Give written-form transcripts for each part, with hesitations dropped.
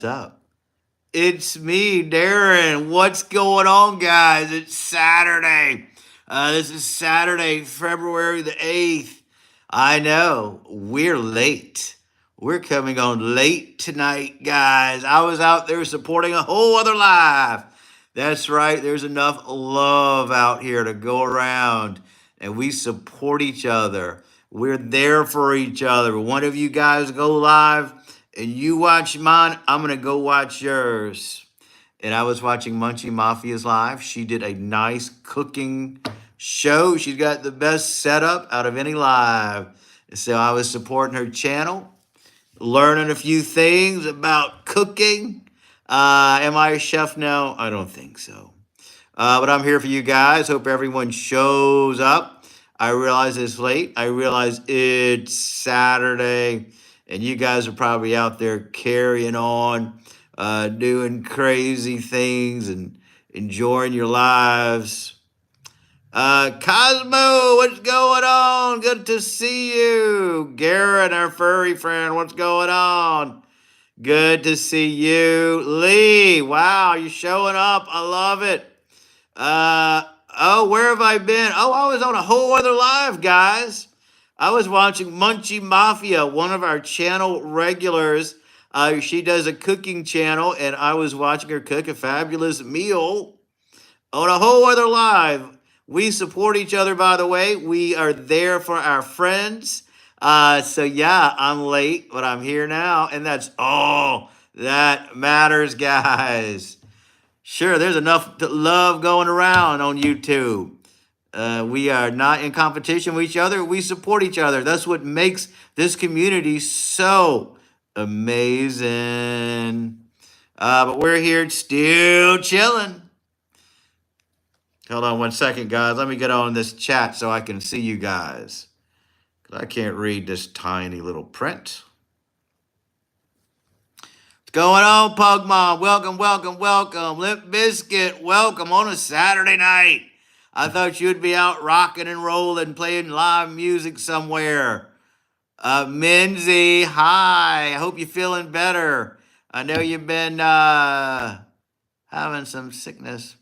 Up? It's me, Darren. What's going on, guys? It's Saturday. This is Saturday, February the 8th. I know, we're late. We're coming on late tonight, guys. I was out there supporting a whole other live. That's right, there's enough love out here to go around, and we support each other. We're there for each other. One of you guys go live and you watch mine, I'm gonna go watch yours. And I was watching Munchie Mafia's live. She did a nice cooking show. She's got the best setup out of any live. So I was supporting her channel, learning a few things about cooking. Am I a chef now? I don't think so. But I'm here for you guys. Hope everyone shows up. I realize it's late. I realize it's Saturday, and you guys are probably out there carrying on, doing crazy things and enjoying your lives. Cosmo, what's going on? Good to see you. Garrett, our furry friend, what's going on? Good to see you. Lee, wow, you're showing up. I love it. Uh, oh, where have I been? Oh, I was on a whole other live, guys. I was watching Munchie Mafia, one of our channel regulars. She does a cooking channel, and I was watching her cook a fabulous meal on a whole other live. We support each other, by the way. We are there for our friends. So yeah, I'm late, but I'm here now, and that's all that matters, guys. Sure, there's enough love going around on YouTube. We are not in competition with each other. We support each other. That's what makes this community so amazing. But we're here still chilling. Hold on one second, guys. Let me get on this chat so I can see you guys. 'Cause I can't read this tiny little print. What's going on, Pugmon? Welcome, welcome, welcome. Limp Biscuit, welcome on a Saturday night. I thought you'd be out rocking and rolling, playing live music somewhere. Minzy, hi. I hope you're feeling better. I know you've been having some sickness.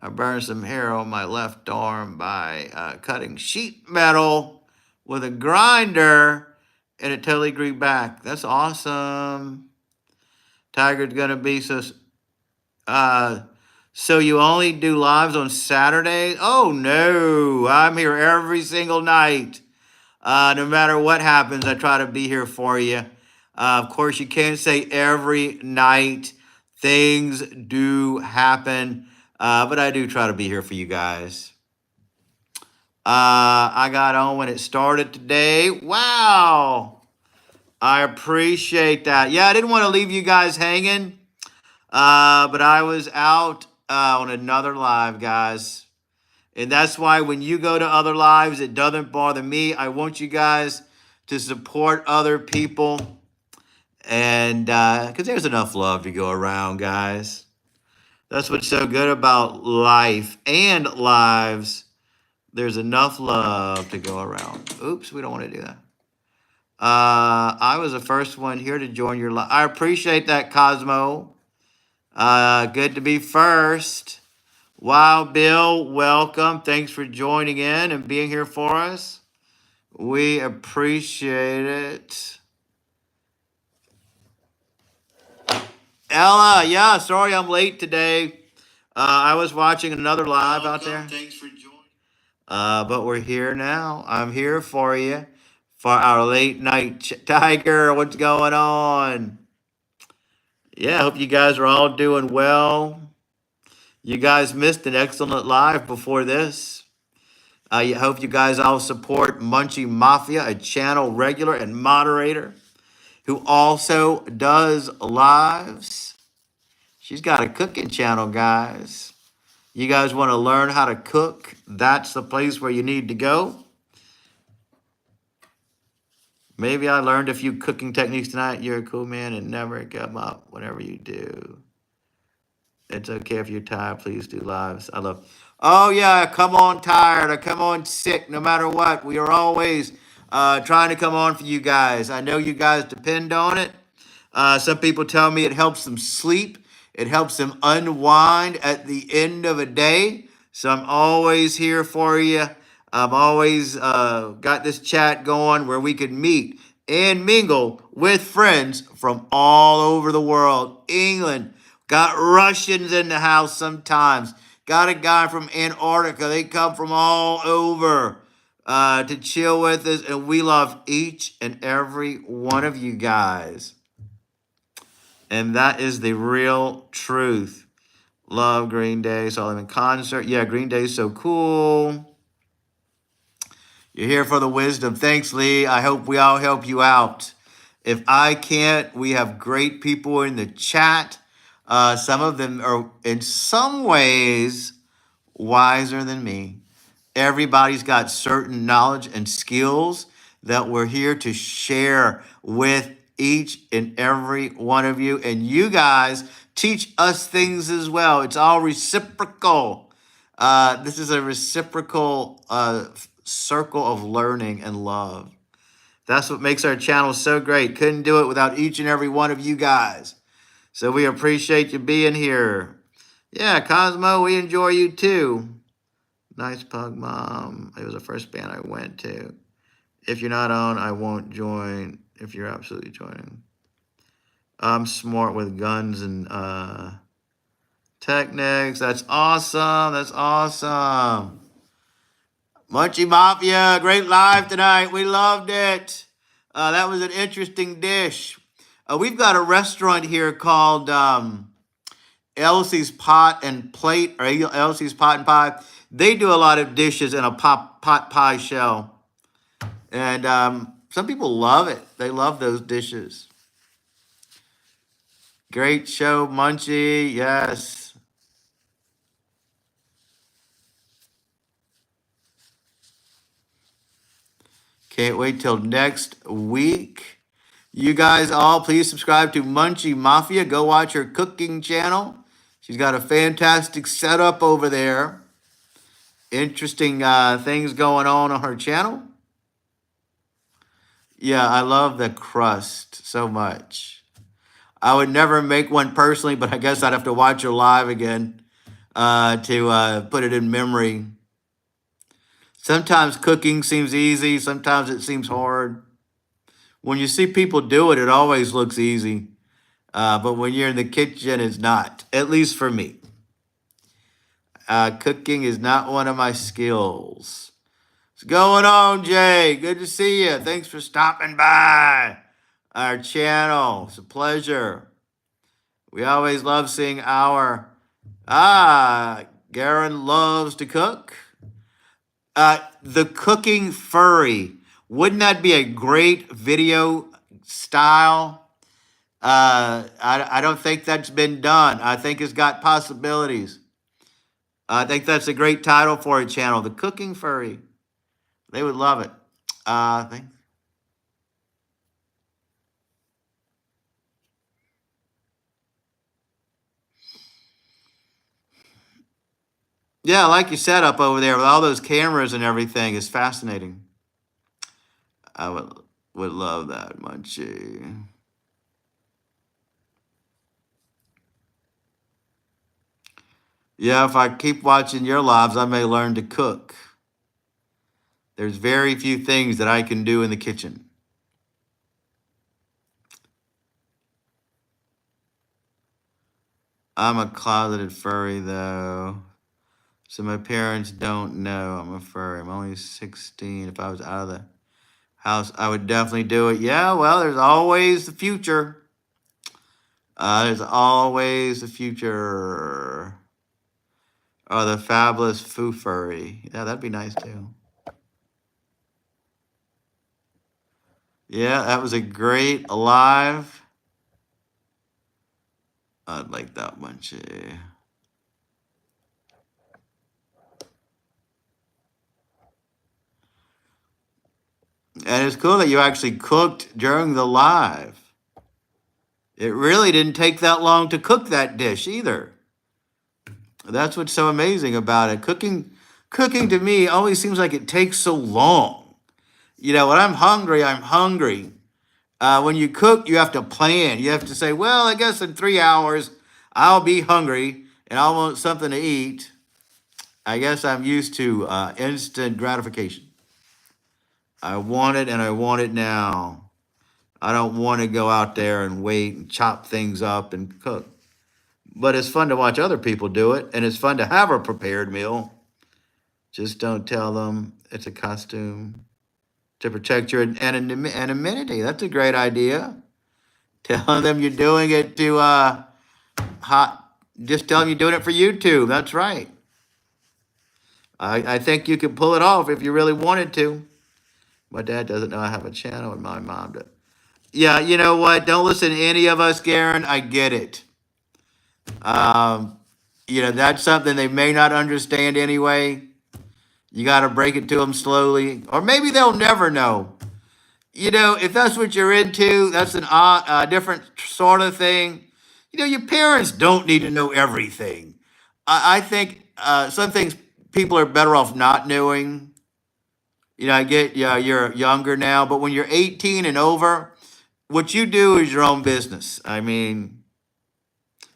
I burned some hair on my left arm by cutting sheet metal with a grinder, and it totally grew back. That's awesome. Tiger's gonna be uh so you only do lives on Saturday? Oh no, I'm here every single night. No matter what happens, I try to be here for you. Of course, you can't say every night. Things do happen, but I do try to be here for you guys. I got on when it started today. Wow. I appreciate that. Yeah, I didn't want to leave you guys hanging, but I was out on another live, guys. And that's why when you go to other lives, it doesn't bother me. I want you guys to support other people. And because there's enough love to go around, guys. That's what's so good about life and lives. There's enough love to go around. Oops, we don't want to do that. I was the first one here to join your live. I appreciate that, Cosmo. Good to be first. Wow, Bill, welcome. Thanks for joining in and being here for us. We appreciate it. Ella, yeah, sorry I'm late today. I was watching another live out there. Thanks for joining. But we're here now. I'm here for you for our late night. Tiger, what's going on? Yeah, I hope you guys are all doing well. You guys missed an excellent live before this. I hope you guys all support Munchie Mafia, a channel regular and moderator who also does lives. She's got a cooking channel, guys. You guys want to learn how to cook? That's the place where you need to go. Maybe I learned a few cooking techniques tonight. You're a cool man and never give up whatever you do. It's okay if you're tired. Please do lives. I love. Oh yeah, come on tired or come on sick. No matter what, we are always trying to come on for you guys. I know you guys depend on it. Some people tell me it helps them sleep. It helps them unwind at the end of a day. So I'm always here for you. I've always got this chat going where we can meet and mingle with friends from all over the world. England, got Russians in the house sometimes. Got a guy from Antarctica. They come from all over to chill with us, and we love each and every one of you guys. And that is the real truth. Love Green Day. Saw them in concert. Yeah, Green Day's so cool. You're here for the wisdom. Thanks, Lee. I hope we all help you out. If I can't, we have great people in the chat. Some of them are in some ways wiser than me. Everybody's got certain knowledge and skills that we're here to share with each and every one of you. And you guys teach us things as well. It's all reciprocal. This is a reciprocal circle of learning and love. That's what makes our channel so great. Couldn't do it without each and every one of you guys. So we appreciate you being here. Yeah, Cosmo, we enjoy you too. Nice Pug Mom. It was the first band I went to. If you're not on, I won't join. If you're absolutely joining. I'm smart with guns and techniques. That's awesome. That's awesome. Munchie Mafia, great live tonight. We loved it. That was an interesting dish. We've got a restaurant here called Elsie's Pot and Plate, or Elsie's Pot and Pie. They do a lot of dishes in a pot pie shell. And some people love it. They love those dishes. Great show, Munchie. Yes. Can't wait till next week. You guys all, please subscribe to Munchie Mafia. Go watch her cooking channel. She's got a fantastic setup over there. Interesting things going on her channel. Yeah, I love the crust so much. I would never make one personally, but I guess I'd have to watch her live again to put it in memory. Sometimes cooking seems easy. Sometimes it seems hard. When you see people do it, it always looks easy. But when you're in the kitchen, it's not, at least for me. Cooking is not one of my skills. What's going on, Jay? Good to see you. Thanks for stopping by our channel. It's a pleasure. We always love seeing our... Garen loves to cook. The cooking furry. Wouldn't that be a great video style? I don't think that's been done. I think it's got possibilities. I think that's a great title for a channel. The Cooking Furry. They would love it. Yeah, I like your setup over there with all those cameras and everything. It's fascinating. I would love that, Munchie. Yeah, if I keep watching your lives, I may learn to cook. There's very few things that I can do in the kitchen. I'm a closeted furry, though. So my parents don't know I'm a furry. I'm only 16. If I was out of the house, I would definitely do it. Yeah, well, there's always the future. There's always the future. Oh, the fabulous Foo Furry. Yeah, that'd be nice, too. Yeah, that was a great live. I'd like that one, too. And it's cool that you actually cooked during the live. It really didn't take that long to cook that dish either. That's what's so amazing about it. Cooking to me always seems like it takes so long. You know, when I'm hungry, I'm hungry. When you cook, you have to plan. You have to say, well, I guess in 3 hours I'll be hungry and I want something to eat. I guess I'm used to instant gratification. I want it and I want it now. I don't want to go out there and wait and chop things up and cook. But it's fun to watch other people do it, and it's fun to have a prepared meal. Just don't tell them it's a costume to protect your anonymity. That's a great idea. Telling them you're doing it to hot. Just tell them you're doing it for YouTube. That's right. I think you could pull it off if you really wanted to. My dad doesn't know I have a channel, and my mom does. Yeah, you know what? Don't listen to any of us, Garen. I get it. Um, that's something they may not understand anyway. You got to break it to them slowly, or maybe they'll never know. If that's what you're into, that's an different sort of thing. Your parents don't need to know everything. I think some things people are better off not knowing. I get, yeah, you're younger now, but when you're 18 and over, what you do is your own business. I mean,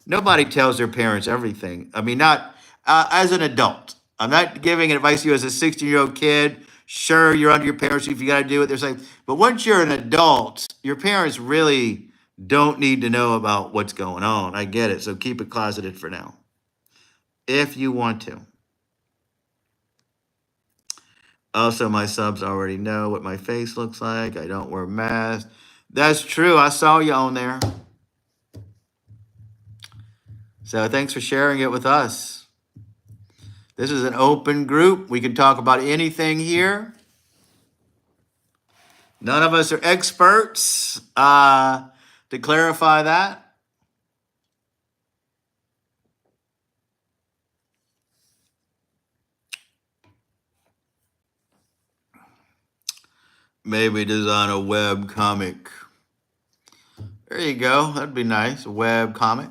nobody tells their parents everything. I mean, not as an adult. I'm not giving advice to you as a 16-year-old kid. Sure, you're under your parents if you got to do what they're saying. But once you're an adult, your parents really don't need to know about what's going on. I get it. So keep it closeted for now, if you want to. Also, my subs already know what my face looks like. I don't wear masks. That's true. I saw you on there. So thanks for sharing it with us. This is an open group. We can talk about anything here. None of us are experts. To clarify that. Maybe design a web comic. There you go. That'd be nice. A web comic.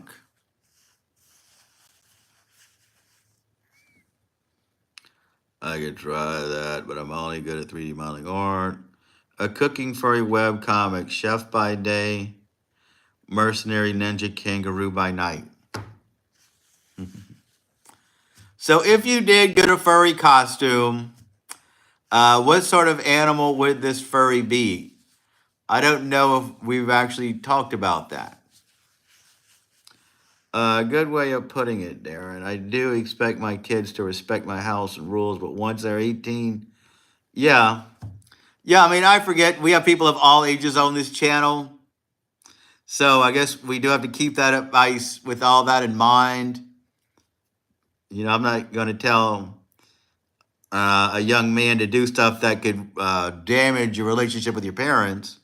I could try that, but I'm only good at 3D modeling art. A cooking furry web comic. Chef by day, mercenary ninja kangaroo by night. So if you did get a furry costume, what sort of animal would this furry be? I don't know if we've actually talked about that. A good way of putting it, Darren. I do expect my kids to respect my house and rules, but once they're 18, yeah. Yeah, I mean, I forget. We have people of all ages on this channel. So I guess we do have to keep that advice with all that in mind. I'm not going to tell a young man to do stuff that could damage your relationship with your parents.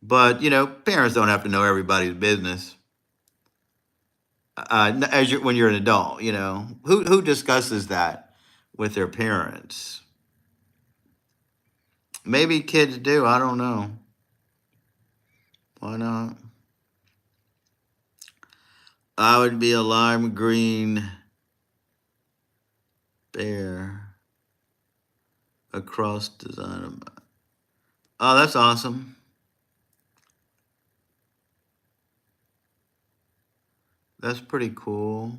But, parents don't have to know everybody's business. When you're an adult, who discusses that with their parents? Maybe kids do. I don't know. Why not? I would be a lime green bear. A cross design of. Oh, that's awesome. That's pretty cool.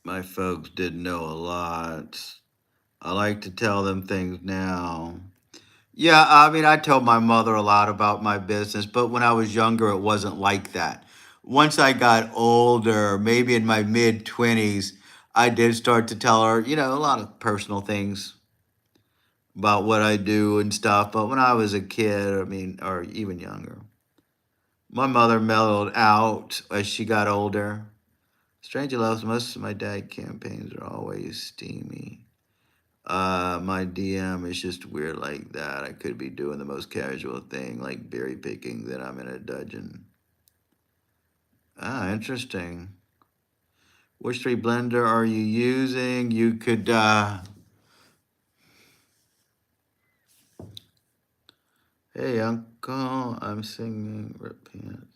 My folks did know a lot. I like to tell them things now. Yeah, I mean, I told my mother a lot about my business, but when I was younger, it wasn't like that. Once I got older, maybe in my mid 20s, I did start to tell her, a lot of personal things about what I do and stuff. But when I was a kid, I mean, or even younger, my mother mellowed out as she got older. Stranger loves most of my dad campaigns are always steamy. My DM is just weird like that. I could be doing the most casual thing like berry picking, then I'm in a dungeon. Ah, interesting. Which tree blender are you using? You could hey uncle, I'm singing repent.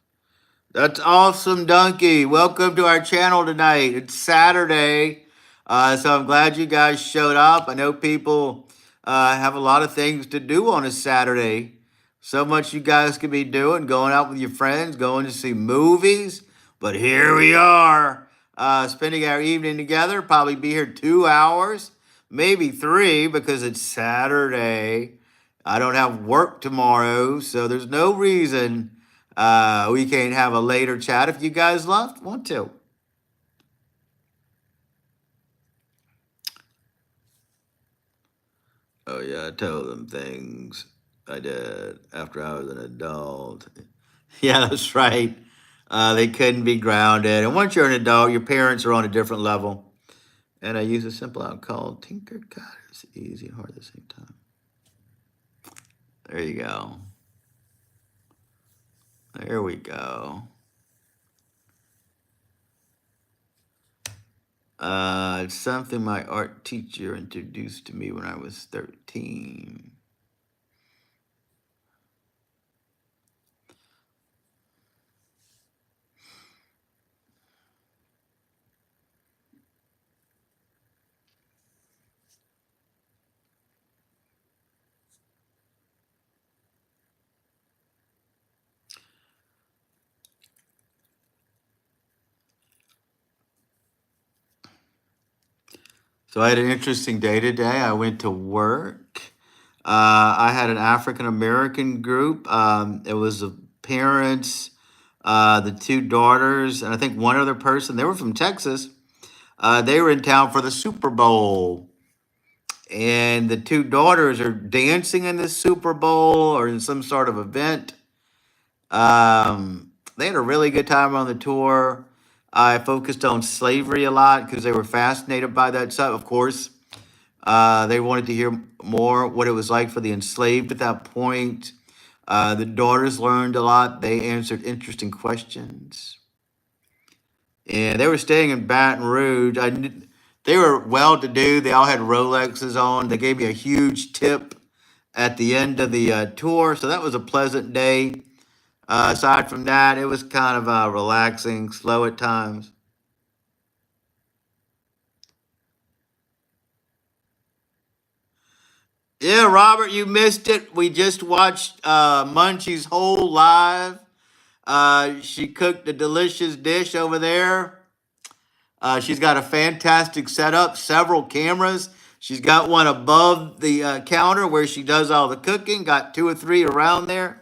That's awesome, Donkey. Welcome to our channel tonight. It's Saturday, so I'm glad you guys showed up. I know people have a lot of things to do on a Saturday. So much you guys could be doing, going out with your friends, going to see movies. But here we are, spending our evening together. Probably be here 2 hours, maybe three, because it's Saturday. I don't have work tomorrow, so there's no reason we can't have a later chat if you guys want to. Oh yeah, I told them things I did after I was an adult. Yeah, that's right. They couldn't be grounded. And once you're an adult, your parents are on a different level. And I use a simple out called Tinker. God, it's easy and hard at the same time. There you go. There we go. It's something my art teacher introduced to me when I was 13. So I had an interesting day today. I went to work. I had an African American group. It was the parents, the two daughters, and I think one other person. They were from Texas. They were in town for the Super Bowl, and the two daughters are dancing in the Super Bowl or in some sort of event. They had a really good time on the tour. I focused on slavery a lot because they were fascinated by that stuff. Of course, they wanted to hear more what it was like for the enslaved at that point. The daughters learned a lot. They answered interesting questions. And they were staying in Baton Rouge. They were well to do. They all had Rolexes on. They gave me a huge tip at the end of the tour. So that was a pleasant day. Aside from that, it was kind of relaxing, slow at times. Yeah, Robert, you missed it. We just watched Munchie's whole live. She cooked a delicious dish over there. She's got a fantastic setup, several cameras. She's got one above the counter where she does all the cooking, got two or three around there.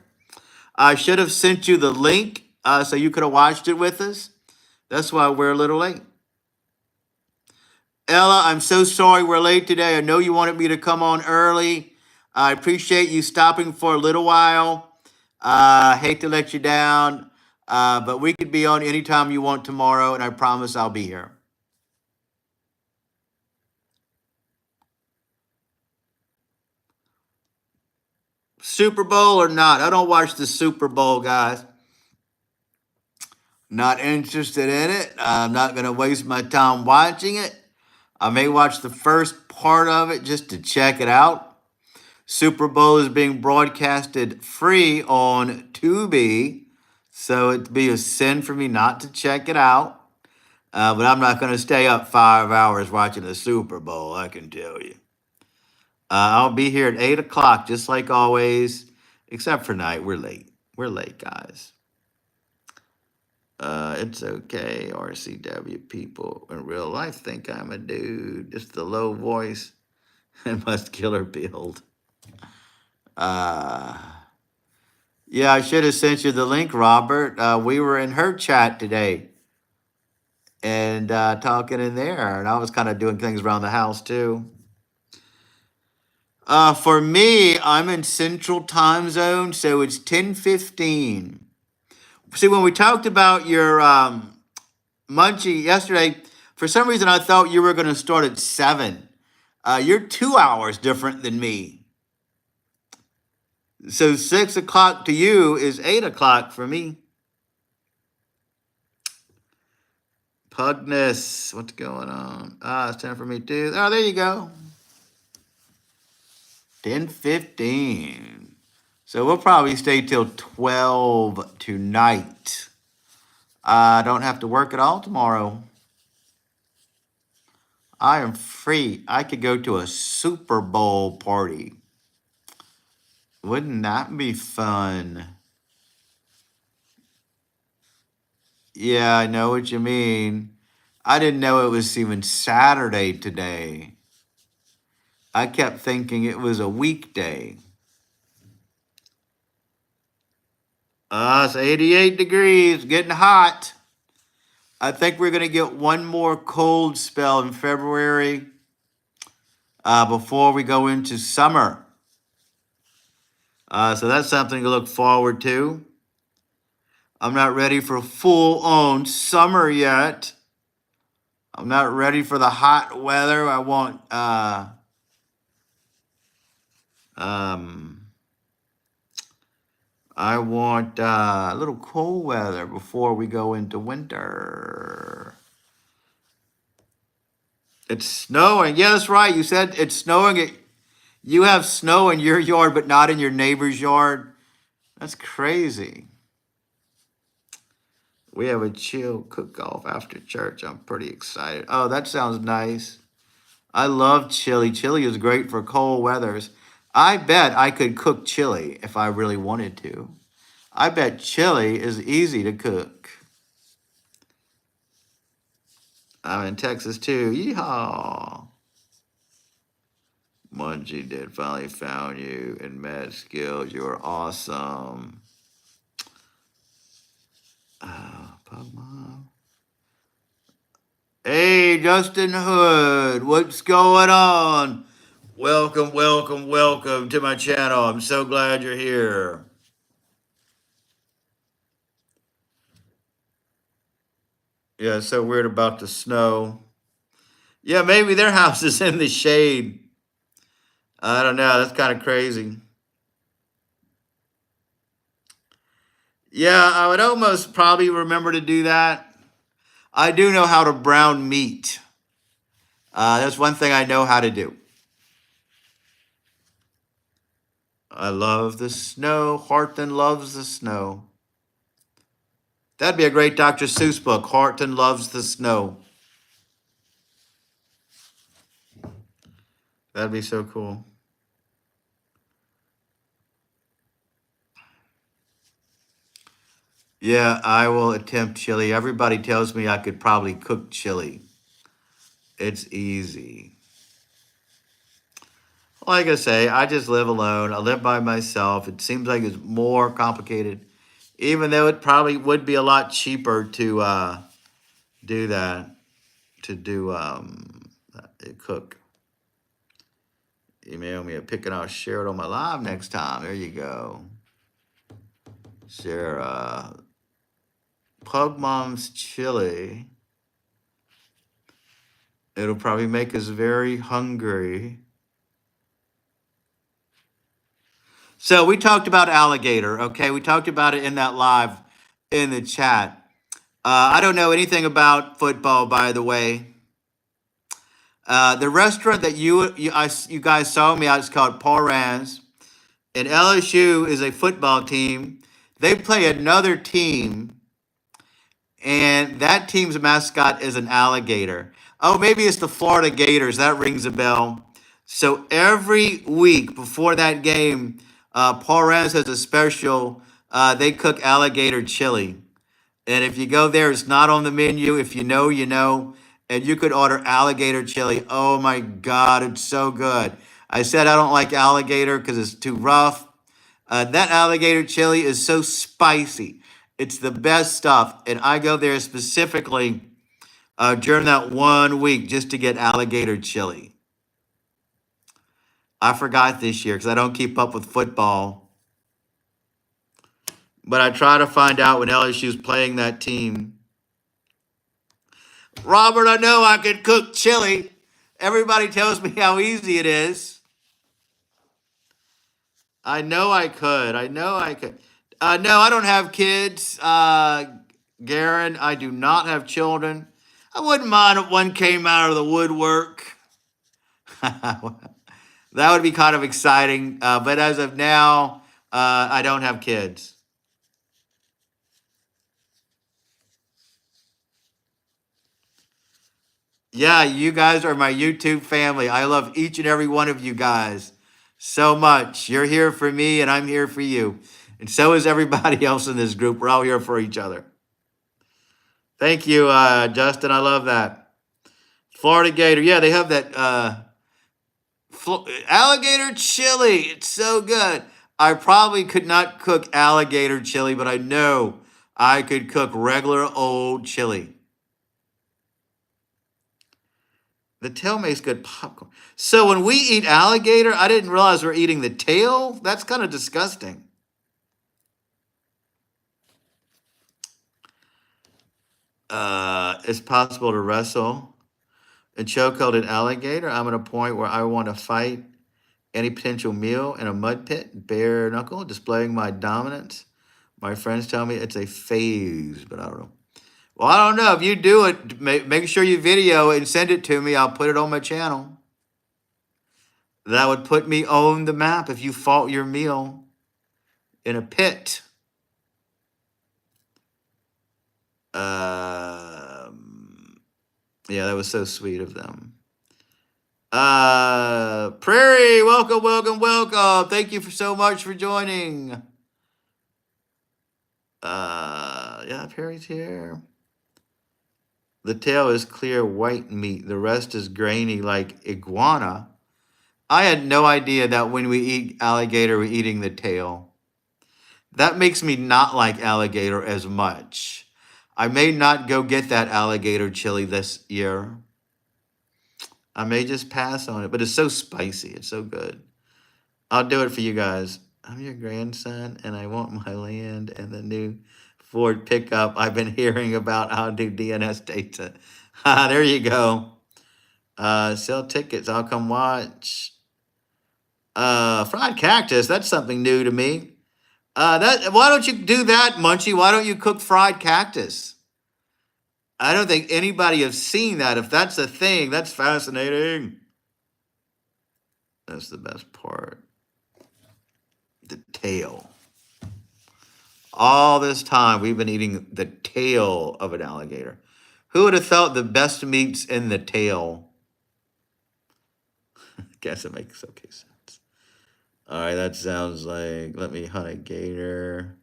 I should have sent you the link so you could have watched it with us. That's why we're a little late. Ella, I'm so sorry we're late today. I know you wanted me to come on early. I appreciate you stopping for a little while. Hate to let you down, but we could be on anytime you want tomorrow, and I promise I'll be here. Super Bowl or not, I don't watch the Super Bowl, guys. Not interested in it. I'm not going to waste my time watching it. I may watch the first part of it just to check it out. Super Bowl is being broadcasted free on Tubi, so it'd be a sin for me not to check it out. But I'm not going to stay up 5 hours watching the Super Bowl, I can tell you. I'll be here at 8 o'clock, just like always, except for night. We're late. We're late, guys. It's okay, RCW people in real life think I'm a dude. Just the low voice and muscular build. Yeah, I should have sent you the link, Robert. We were in her chat today and talking in there, and I was kind of doing things around the house too. For me, I'm in Central Time Zone, so it's 10:15. See, when we talked about your Munchie yesterday, for some reason I thought you were going to start at 7. You're 2 hours different than me. So 6 o'clock to you is 8 o'clock for me. Pugness, what's going on? It's time for me too. Oh, there you go. 10:15. So we'll probably stay till 12 tonight. I don't have to work at all tomorrow. I am free. I could go to a Super Bowl party. Wouldn't that be fun? Yeah, I know what you mean. I didn't know it was even Saturday today. I kept thinking it was a weekday. It's 88 degrees, getting hot. I think we're going to get one more cold spell in February before we go into summer. So that's something to look forward to. I'm not ready for full on summer yet. I'm not ready for the hot weather. I want a little cold weather before we go into winter. It's snowing. Yeah, that's right. You said it's snowing. You have snow in your yard, but not in your neighbor's yard. That's crazy. We have a chill cook-off after church. I'm pretty excited. Oh, that sounds nice. I love chili. Chili is great for cold weathers. I bet I could cook chili if I really wanted to. I bet chili is easy to cook. I'm in Texas too. Yeehaw. Mungie did finally found you in Mad Skills. You are awesome. Pokemon. Hey, Justin Hood, what's going on? Welcome, welcome, welcome to my channel. I'm so glad you're here. Yeah, it's so weird about the snow. Yeah, maybe their house is in the shade. I don't know. That's kind of crazy. Yeah, I would almost probably remember to do that. I do know how to brown meat. That's one thing I know how to do. I love the snow. Harton loves the snow. That'd be a great Dr. Seuss book. Harton loves the snow. That'd be so cool. Yeah, I will attempt chili. Everybody tells me I could probably cook chili. It's easy. Like I say, I just live alone. I live by myself. It seems like it's more complicated, even though it probably would be a lot cheaper to do that, to do cook. Email me a pic and I'll share it on my live next time. There you go. Share Pug Mom's chili. It'll probably make us very hungry. So we talked about alligator, okay? We talked about it in that live in the chat. I don't know anything about football, by the way. The restaurant that you guys saw me at is called Paul Rans, and LSU is a football team. They play another team, and that team's mascot is an alligator. Oh, maybe it's the Florida Gators. That rings a bell. So every week before that game, Paul Rans has a special. They cook alligator chili. And if you go there, it's not on the menu. If you know, you know. And you could order alligator chili. Oh my God, it's so good. I said I don't like alligator because it's too rough. That alligator chili is so spicy. It's the best stuff. And I go there specifically during that 1 week just to get alligator chili. I forgot this year because I don't keep up with football. But I try to find out when LSU's playing that team. Robert, I know I can cook chili. Everybody tells me how easy it is. I know I could. I know I could. No, I don't have kids. Garen, I do not have children. I wouldn't mind if one came out of the woodwork. That would be kind of exciting. But as of now, I don't have kids. Yeah, you guys are my YouTube family. I love each and every one of you guys so much. You're here for me, and I'm here for you. And so is everybody else in this group. We're all here for each other. Thank you, Justin. I love that. Florida Gator. Yeah, they have that alligator chili. It's so good. I probably could not cook alligator chili, but I know I could cook regular old chili. The tail makes good popcorn. So when we eat alligator, I didn't realize we're eating the tail. That's kind of disgusting. It's possible to wrestle and chokehold an alligator. I'm at a point where I want to fight any potential meal in a mud pit, bare knuckle, displaying my dominance. My friends tell me it's a phase, but I don't know. Well, I don't know. If you do it, make sure you video it and send it to me. I'll put it on my channel. That would put me on the map if you fought your meal in a pit. Yeah, that was so sweet of them. Prairie, welcome, welcome, welcome. Thank you for so much for joining. Yeah, Perry's here. The tail is clear white meat. The rest is grainy like iguana. I had no idea that when we eat alligator, we're eating the tail. That makes me not like alligator as much. I may not go get that alligator chili this year. I may just pass on it, but it's so spicy. It's so good. I'll do it for you guys. I'm your grandson, and I want my land and the new Ford pickup I've been hearing about. I'll do DNS data. There you go. Sell tickets. I'll come watch. Fried cactus. That's something new to me. Why don't you do that, Munchie? Why don't you cook fried cactus? I don't think anybody has seen that. If that's a thing, that's fascinating. That's the best part. The tail. All this time, we've been eating the tail of an alligator. Who would have thought the best meat's in the tail? Guess it makes okay sense. All right, that sounds like, let me hunt a gator.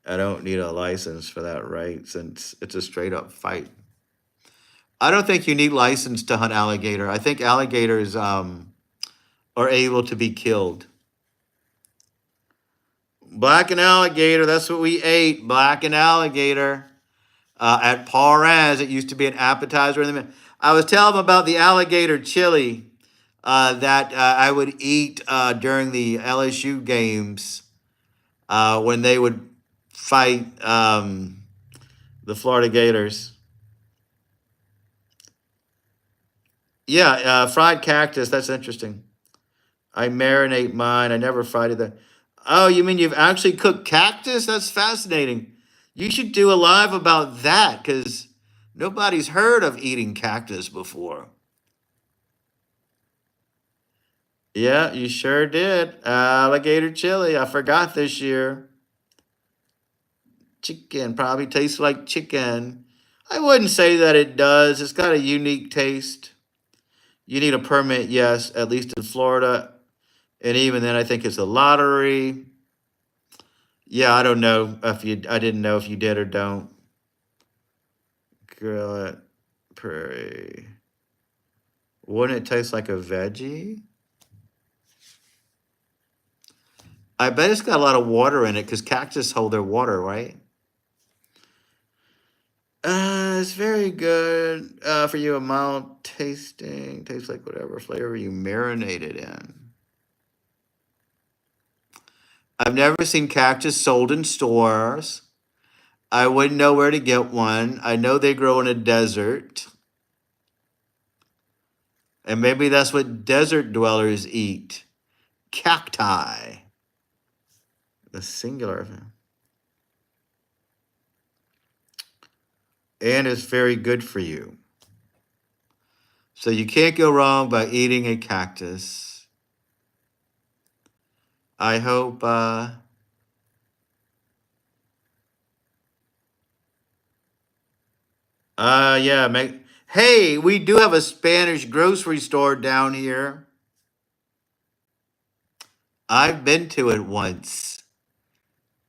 I don't need a license for that, right? Since it's a straight up fight. I don't think you need license to hunt alligator. I think alligators are able to be killed. Black and alligator, that's what we ate. Black and alligator. At Paras, it used to be an appetizer. I was telling them about the alligator chili that I would eat during the LSU games when they would fight the Florida Gators. Yeah, fried cactus. That's interesting. I marinate mine. I never fried it. Oh, you mean you've actually cooked cactus? That's fascinating. You should do a live about that because nobody's heard of eating cactus before. Yeah, you sure did. Alligator chili. I forgot this year. Chicken probably tastes like chicken. I wouldn't say that it does. It's got a unique taste. You need a permit, yes, at least in Florida. And even then, I think it's a lottery. Yeah, I don't know if you, I didn't know if you did or don't. Grill it, prairie. Wouldn't it taste like a veggie? I bet it's got a lot of water in it because cactus hold their water, right? It's very good for you. A mild tasting, tastes like whatever flavor you marinate it in. I've never seen cactus sold in stores. I wouldn't know where to get one. I know they grow in a desert. And maybe that's what desert dwellers eat. Cacti. The singular. And it's very good for you. So you can't go wrong by eating a cactus. I hope yeah, Hey, we do have a Spanish grocery store down here. I've been to it once.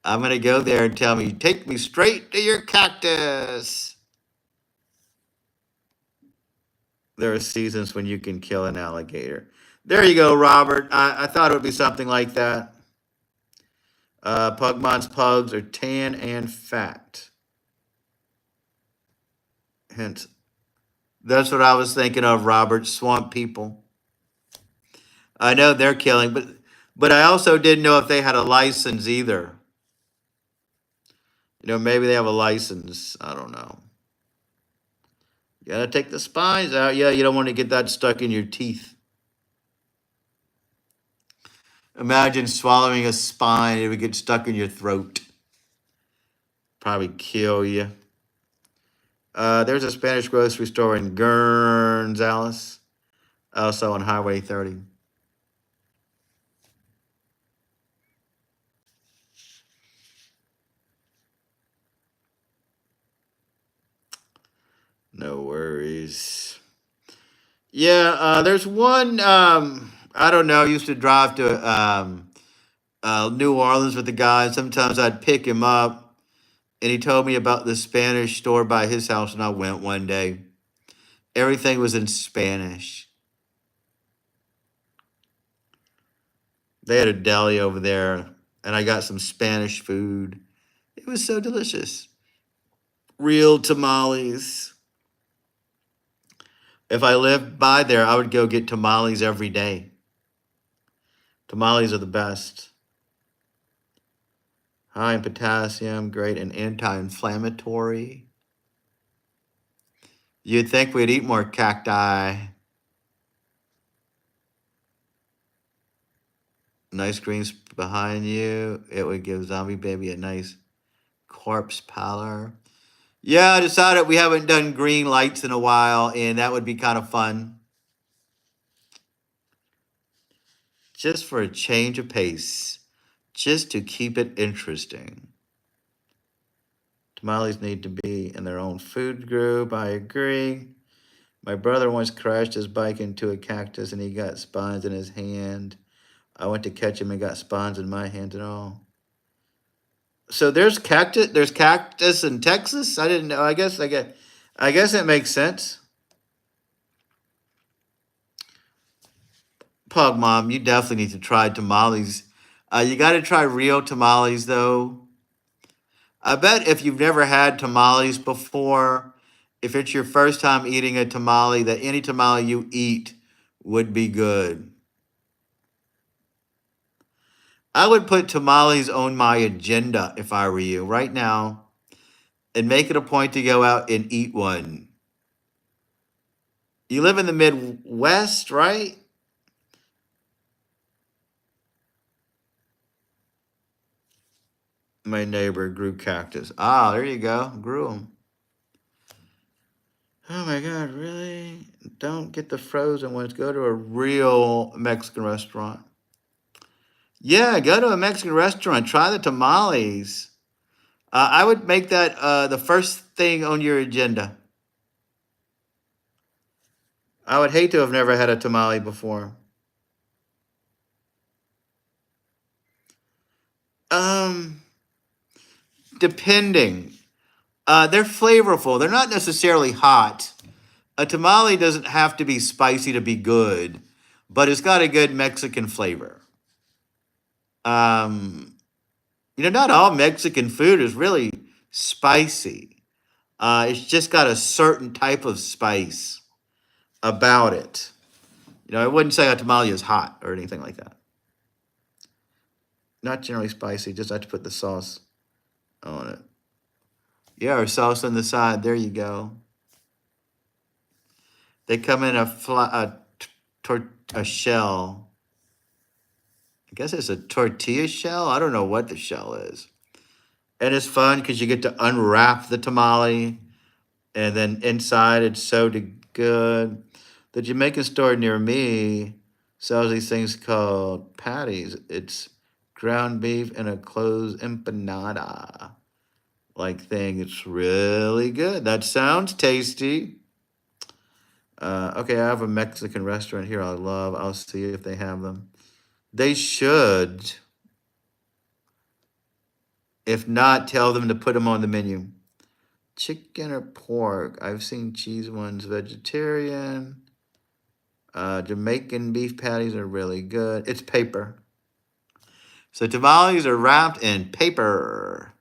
I'm going to go there and tell me, take me straight to your cactus. There are seasons when you can kill an alligator. There you go, Robert. I thought it would be something like that. Pugmon's pugs are tan and fat. Hence, that's what I was thinking of, Robert. Swamp people. I know they're killing, but I also didn't know if they had a license either. Maybe they have a license. I don't know. You gotta take the spines out. Yeah, you don't want to get that stuck in your teeth. Imagine swallowing a spine, it would get stuck in your throat. Probably kill you. There's a Spanish grocery store in Gonzales, also on Highway 30. No worries. Yeah, there's one. I don't know. I used to drive to New Orleans with the guy. Sometimes I'd pick him up, and he told me about the Spanish store by his house, and I went one day. Everything was in Spanish. They had a deli over there, and I got some Spanish food. It was so delicious. Real tamales. If I lived by there, I would go get tamales every day. Tamales are the best. High in potassium, great and anti-inflammatory. You'd think we'd eat more cacti. Nice greens behind you. It would give Zombie Baby a nice corpse pallor. Yeah, I decided we haven't done green lights in a while, and that would be kind of fun. Just for a change of pace. Just to keep it interesting. Tamales need to be in their own food group. I agree. My brother once crashed his bike into a cactus and he got spines in his hand. I went to catch him and got spines in my hand and all. So there's cactus. There's cactus in Texas. I didn't know. I guess it makes sense. Pug Mom, you definitely need to try tamales. You got to try real tamales though. I bet if you've never had tamales before, if it's your first time eating a tamale, that any tamale you eat would be good. I would put tamales on my agenda if I were you right now and make it a point to go out and eat one. You live in the Midwest, right? My neighbor grew cactus. Ah, there you go. Grew them. Oh my God, really? Don't get the frozen ones. Go to a real Mexican restaurant. Yeah, go to a Mexican restaurant. Try the tamales. I would make that the first thing on your agenda. I would hate to have never had a tamale before. Um, Depending. They're flavorful. They're not necessarily hot. A tamale doesn't have to be spicy to be good, but it's got a good Mexican flavor. Um, not all Mexican food is really spicy. It's just got a certain type of spice about it. I wouldn't say a tamale is hot or anything like that. Not generally spicy, just have to put the sauce on it. Yeah, or sauce on the side. There you go. They come in a shell. I guess it's a tortilla shell. I don't know what the shell is. And it's fun because you get to unwrap the tamale, and then inside it's so good. The Jamaican store near me sells these things called patties. It's ground beef and a closed empanada like thing. It's really good. That sounds tasty. Okay, I have a Mexican restaurant here I love. I'll see if they have them. They should. If not, tell them to put them on the menu. Chicken or pork? I've seen cheese ones, vegetarian. Jamaican beef patties are really good. It's paper. So tamales are wrapped in paper.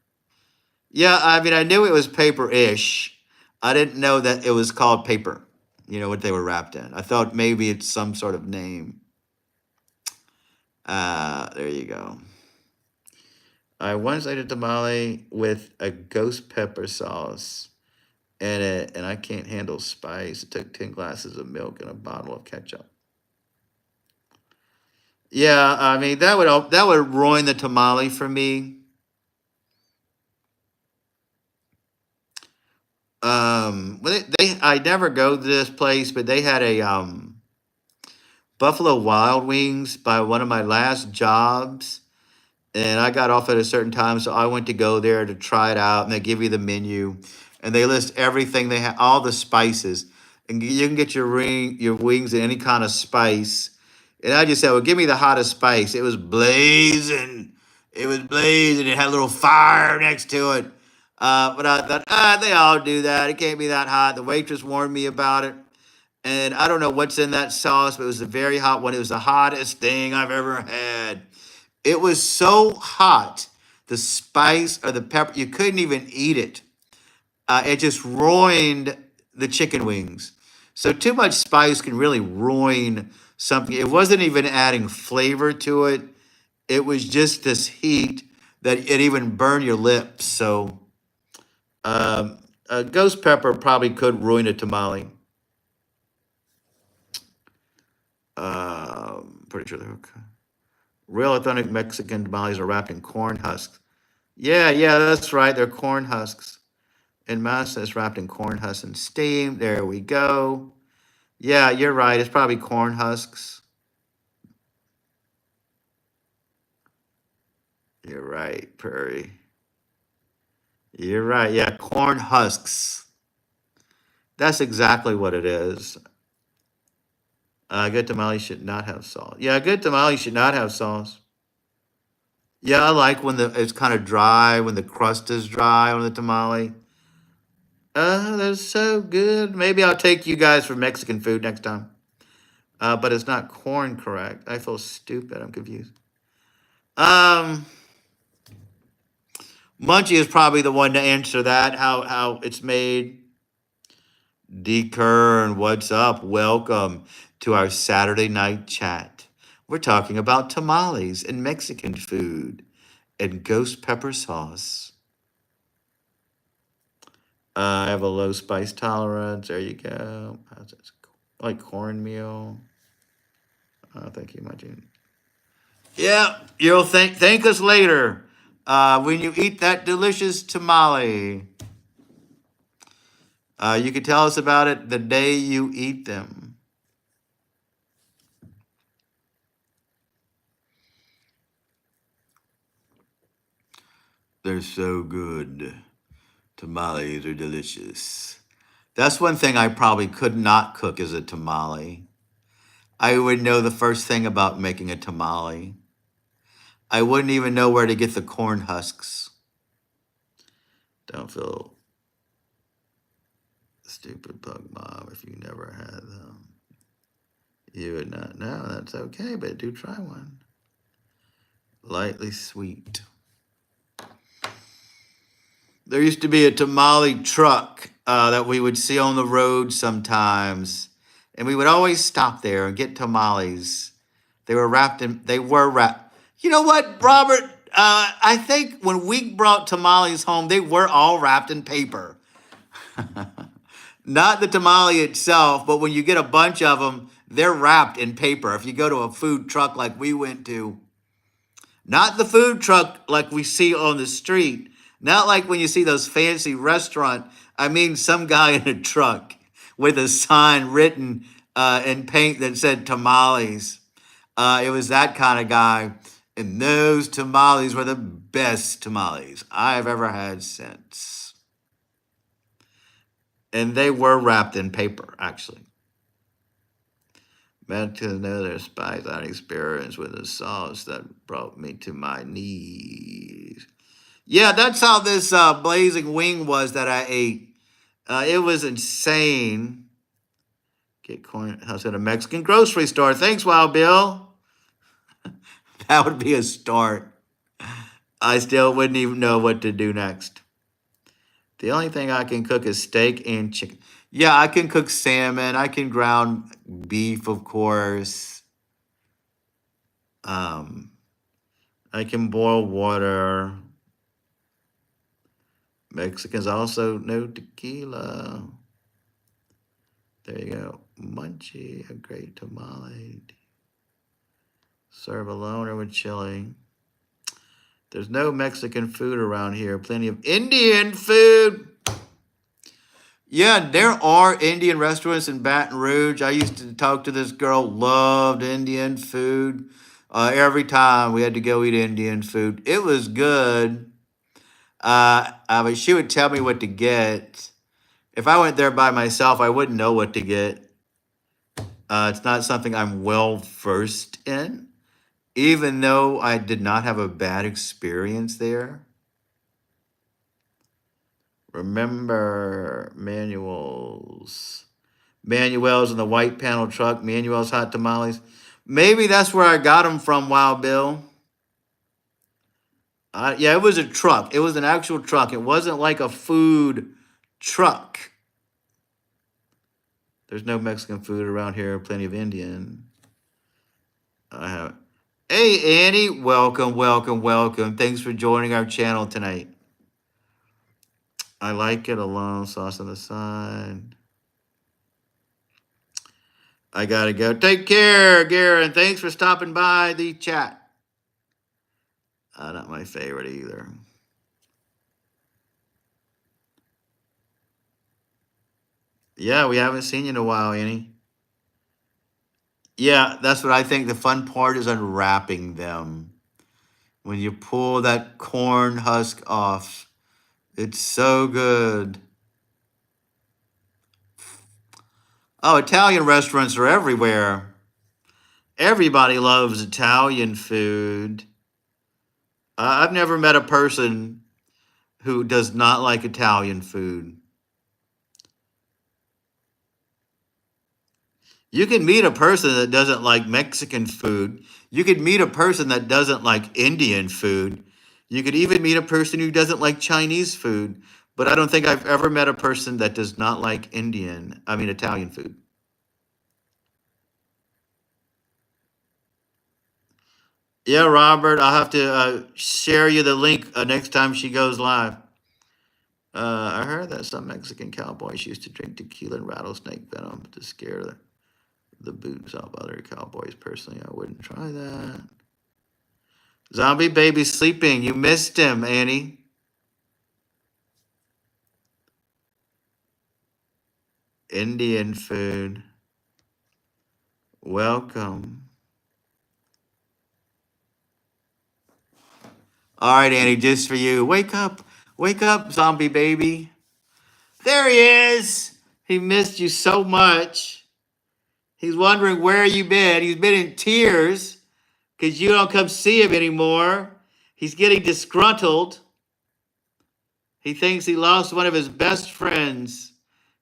Yeah, I mean, I knew it was paper-ish. I didn't know that it was called paper. You know what they were wrapped in. I thought maybe it's some sort of name. There you go. I once ate a tamale with a ghost pepper sauce in it, and I can't handle spice. It took 10 glasses of milk and a bottle of ketchup. Yeah, I mean that would ruin the tamale for me. Well, I never go to this place, but they had a Buffalo Wild Wings by one of my last jobs, and I got off at a certain time, so I went to go there to try it out, and they give you the menu, and they list everything they have, all the spices, and you can get your wings in any kind of spice. And I just said, "Well, give me the hottest spice." It was blazing. It was blazing. It had a little fire next to it. But I thought, they all do that. It can't be that hot. The waitress warned me about it. And I don't know what's in that sauce, but it was a very hot one. It was the hottest thing I've ever had. It was so hot, the spice or the pepper, you couldn't even eat it. It just ruined the chicken wings. So too much spice can really ruin something. It wasn't even adding flavor to it. It was just this heat that it even burned your lips. So ghost pepper probably could ruin a tamale. Pretty sure they're okay. Real authentic Mexican tamales are wrapped in corn husks. Yeah, yeah, that's right. They're corn husks. And masa is wrapped in corn husks and steamed. There we go. Yeah, you're right. It's probably corn husks. You're right, Prairie. You're right. Yeah, corn husks. That's exactly what it is. Good tamale should not have sauce. Yeah, good tamale should not have sauce. Yeah, I like when it's kind of dry, when the crust is dry on the tamale. That's so good. Maybe I'll take you guys for Mexican food next time. But it's not corn, correct? I feel stupid. I'm confused. Um, Munchie is probably the one to answer that. How it's made. D. Kern, what's up? Welcome to our Saturday night chat. We're talking about tamales and Mexican food and ghost pepper sauce. I have a low spice tolerance. There you go. I like cornmeal. Thank you, Munchie. Yeah, you'll thank us later when you eat that delicious tamale. You can tell us about it the day you eat them. They're so good. Tamales are delicious. That's one thing I probably could not cook as a tamale. I would know the first thing about making a tamale. I wouldn't even know where to get the corn husks. Don't feel stupid, Pug Mom, if you never had them. You would not know. That's okay, but do try one. Lightly sweet. There used to be a tamale truck that we would see on the road sometimes, and we would always stop there and get tamales. They were wrapped. You know what, Robert? I think when we brought tamales home, they were all wrapped in paper. Not the tamale itself, but when you get a bunch of them, they're wrapped in paper. If you go to a food truck like we went to, not the food truck like we see on the street, not like when you see those fancy restaurant. I mean, some guy in a truck with a sign written in paint that said tamales. It was that kind of guy. And those tamales were the best tamales I've ever had since. And they were wrapped in paper, actually. Meant to know their spies on experience with the sauce that brought me to my knees. Yeah, that's how this blazing wing was that I ate. It was insane. Get corn house at a Mexican grocery store. Thanks, Wild Bill. That would be a start. I still wouldn't even know what to do next. The only thing I can cook is steak and chicken. Yeah, I can cook salmon. I can ground beef, of course. Um, I can boil water. Mexicans also know tequila. There you go. Munchie, a great tamale. Serve alone or with chili. There's no Mexican food around here. Plenty of Indian food. Yeah, there are Indian restaurants in Baton Rouge. I used to talk to this girl, loved Indian food. Every time we had to go eat Indian food. It was good. But she would tell me what to get. If I went there by myself, I wouldn't know what to get. It's not something I'm well versed in, even though I did not have a bad experience there. Remember Manuel's. Manuel's in the white panel truck. Manuel's hot tamales. Maybe that's where I got them from, Wild Bill. Yeah, it was a truck. It was an actual truck. It wasn't like a food truck. There's no Mexican food around here. Plenty of Indian. I have. Hey, Annie. Welcome, welcome, welcome. Thanks for joining our channel tonight. I like it alone. Sauce on the side. I gotta go. Take care, Garen. Thanks for stopping by the chat. Not my favorite either. Yeah, we haven't seen you in a while, Annie. Yeah, that's what I think. The fun part is unwrapping them. When you pull that corn husk off, it's so good. Oh, Italian restaurants are everywhere. Everybody loves Italian food. I've never met a person who does not like Italian food. You can meet a person that doesn't like Mexican food. You could meet a person that doesn't like Indian food. You could even meet a person who doesn't like Chinese food. But I don't think I've ever met a person that does not like Italian food. Yeah, Robert, I'll have to share you the link next time she goes live. I heard that some Mexican cowboys used to drink tequila and rattlesnake venom to scare the boots off other cowboys. Personally, I wouldn't try that. Zombie baby sleeping. You missed him, Annie. Indian food. Welcome. All right, Annie, just for you. Wake up, zombie baby. There he is. He missed you so much. He's wondering where you been. He's been in tears because you don't come see him anymore. He's getting disgruntled. He thinks he lost one of his best friends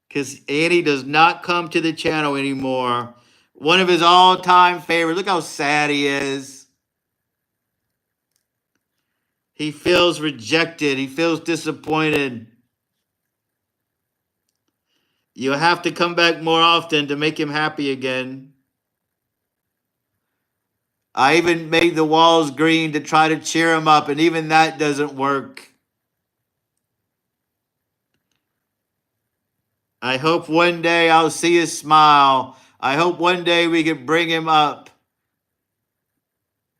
because Annie does not come to the channel anymore. One of his all-time favorites. Look how sad he is. He feels rejected. He feels disappointed. You have to come back more often to make him happy again. I even made the walls green to try to cheer him up, and even that doesn't work. I hope one day I'll see his smile. I hope one day we can bring him up.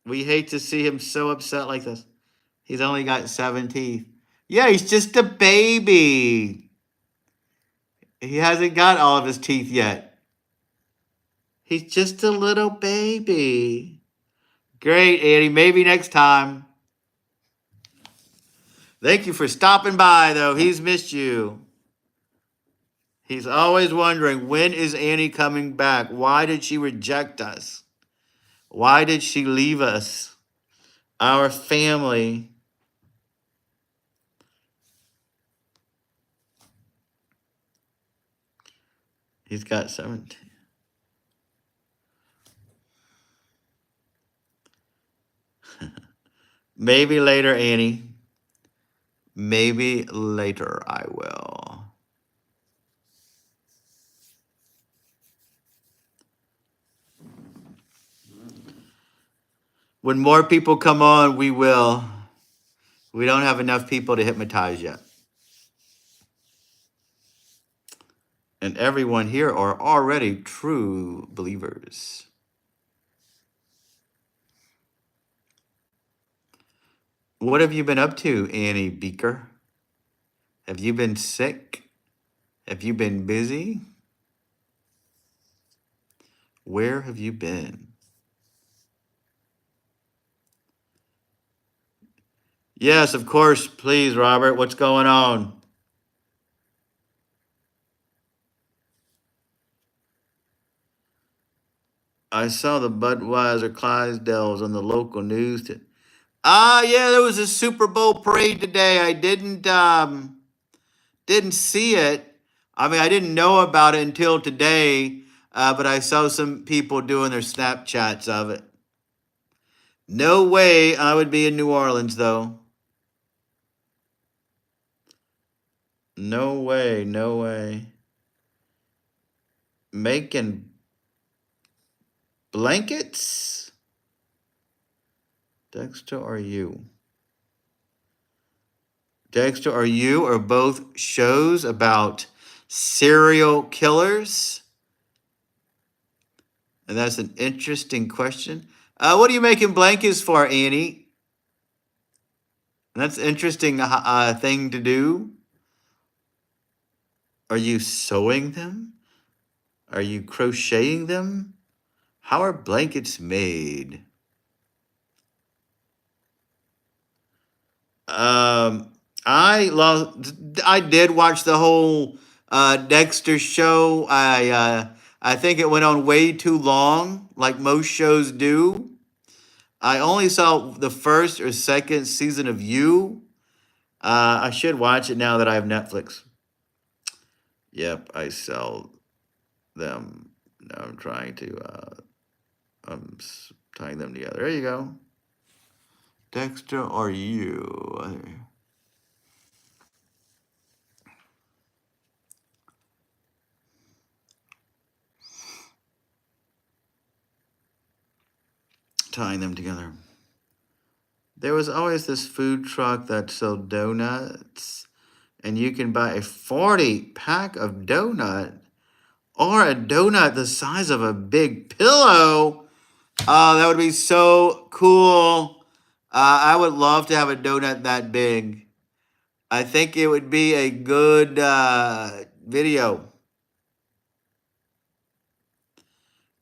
We hate to see him so upset like this. He's only got 7 teeth. Yeah, he's just a baby. He hasn't got all of his teeth yet. He's just a little baby. Great, Annie. Maybe next time. Thank you for stopping by, though. He's missed you. He's always wondering, when is Annie coming back? Why did she reject us? Why did she leave us? Our family. He's got 17. Maybe later, Annie. Maybe later I will. When more people come on, we will. We don't have enough people to hypnotize yet. And everyone here are already true believers. What have you been up to, Annie Beaker? Have you been sick? Have you been busy? Where have you been? Yes, of course. Please, Robert. What's going on? I saw the Budweiser Clydesdales on the local news. Yeah, there was a Super Bowl parade today. I didn't see it. I mean, I didn't know about it until today, but I saw some people doing their Snapchats of it. No way I would be in New Orleans, though. No way, no way. Making blankets? Dexter or you? Dexter or you are both shows about serial killers? And that's an interesting question. What are you making blankets for, Annie? That's an interesting thing to do. Are you sewing them? Are you crocheting them? How are blankets made? I did watch the whole Dexter show. I think it went on way too long, like most shows do. I only saw the first or second season of You. I should watch it now that I have Netflix. Yep, I sell them. Now I'm trying to. Tying them together. There you go. Dexter or You? Tying them together. There was always this food truck that sold donuts, and you can buy a 40 pack of donut or a donut the size of a big pillow. Oh, that would be so cool. I would love to have a donut that big. I think it would be a good video.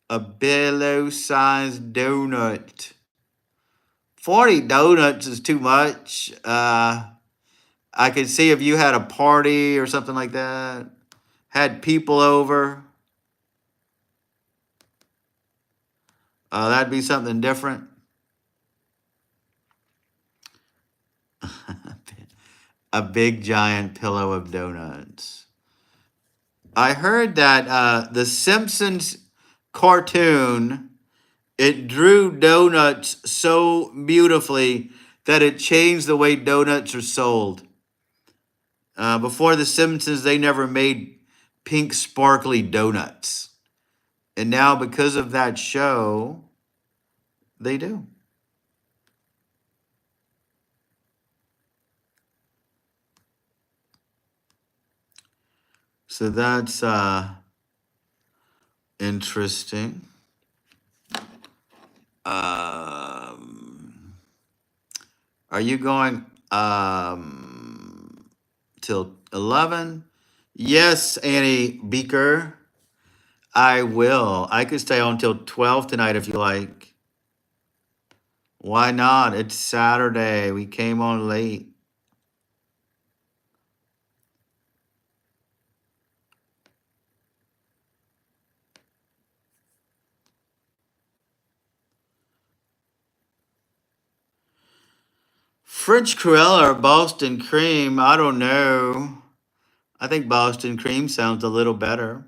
A pillow-sized donut. 40 donuts is too much. I could see if you had a party or something like that, had people over. That'd be something different. A big giant pillow of donuts. I heard that the Simpsons cartoon, it drew donuts so beautifully that it changed the way donuts are sold. Before the Simpsons, they never made pink sparkly donuts. And now because of that show, they do. So that's interesting. Are you going till 11? Yes, Annie Beaker. I will. I could stay on till 12 tonight if you like. Why not? It's Saturday. We came on late. French Cruella or Boston Cream? I don't know. I think Boston Cream sounds a little better.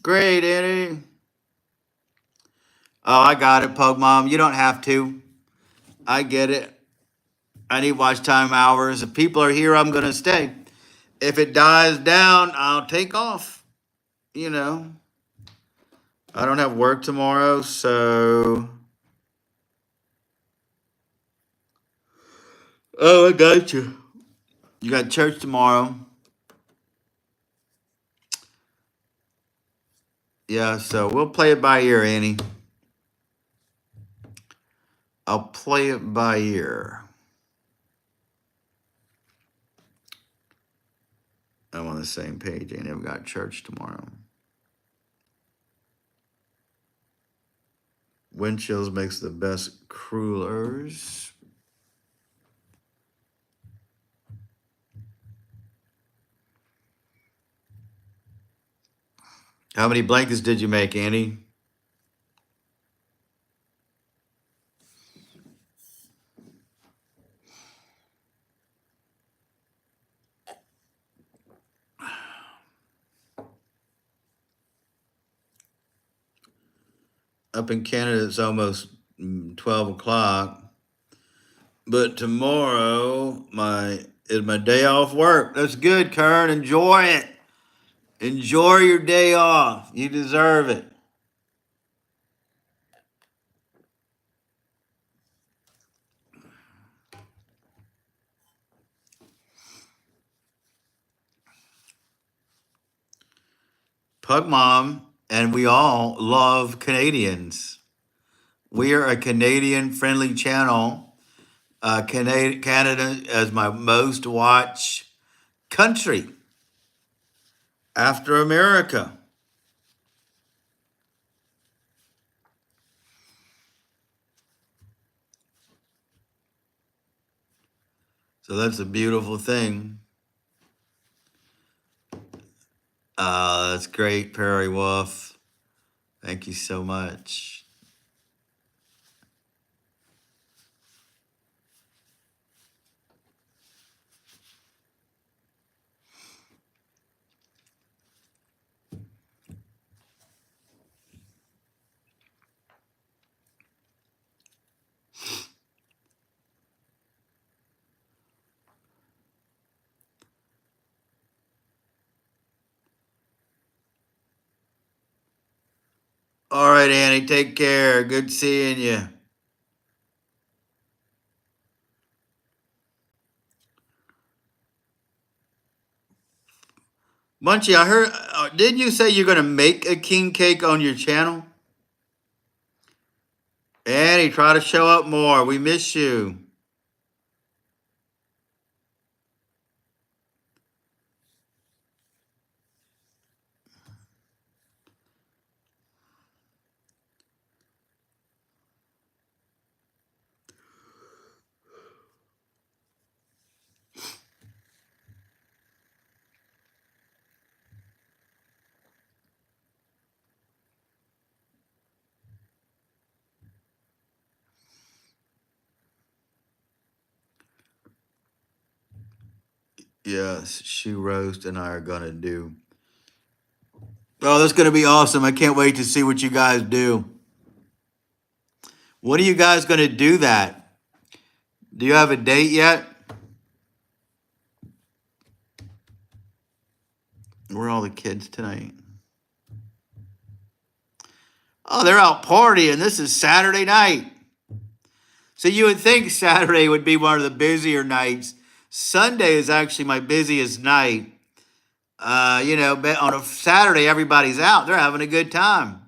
Great, Annie. Oh, I got it, Pug Mom. You don't have to. I get it. I need watch time hours. If people are here, I'm going to stay. If it dies down, I'll take off. You know, I don't have work tomorrow, so. Oh, I got you. You got church tomorrow. Yeah, so we'll play it by ear, Annie. I'll play it by ear. I'm on the same page, Annie. I've got church tomorrow. Wind chills makes the best crullers. How many blankets did you make, Annie? Up in Canada, it's almost 12 o'clock. But tomorrow, is my day off work. That's good, Kern. Enjoy it. Enjoy your day off. You deserve it. Pug Mom and we all love Canadians. We are a Canadian friendly channel. Canada is my most watched country after America. So that's a beautiful thing. That's great, Prairie Wolf. Thank you so much. All right, Annie, take care. Good seeing you. Munchie, I heard, didn't you say you're going to make a king cake on your channel? Annie, try to show up more. We miss you. Yes, Shoe Roast and I are going to do. Oh, that's going to be awesome. I can't wait to see what you guys do. When are you guys going to do that? Do you have a date yet? Where are all the kids tonight? Oh, they're out partying. This is Saturday night. So you would think Saturday would be one of the busier nights. Sunday is actually my busiest night. But on a Saturday, everybody's out. They're having a good time.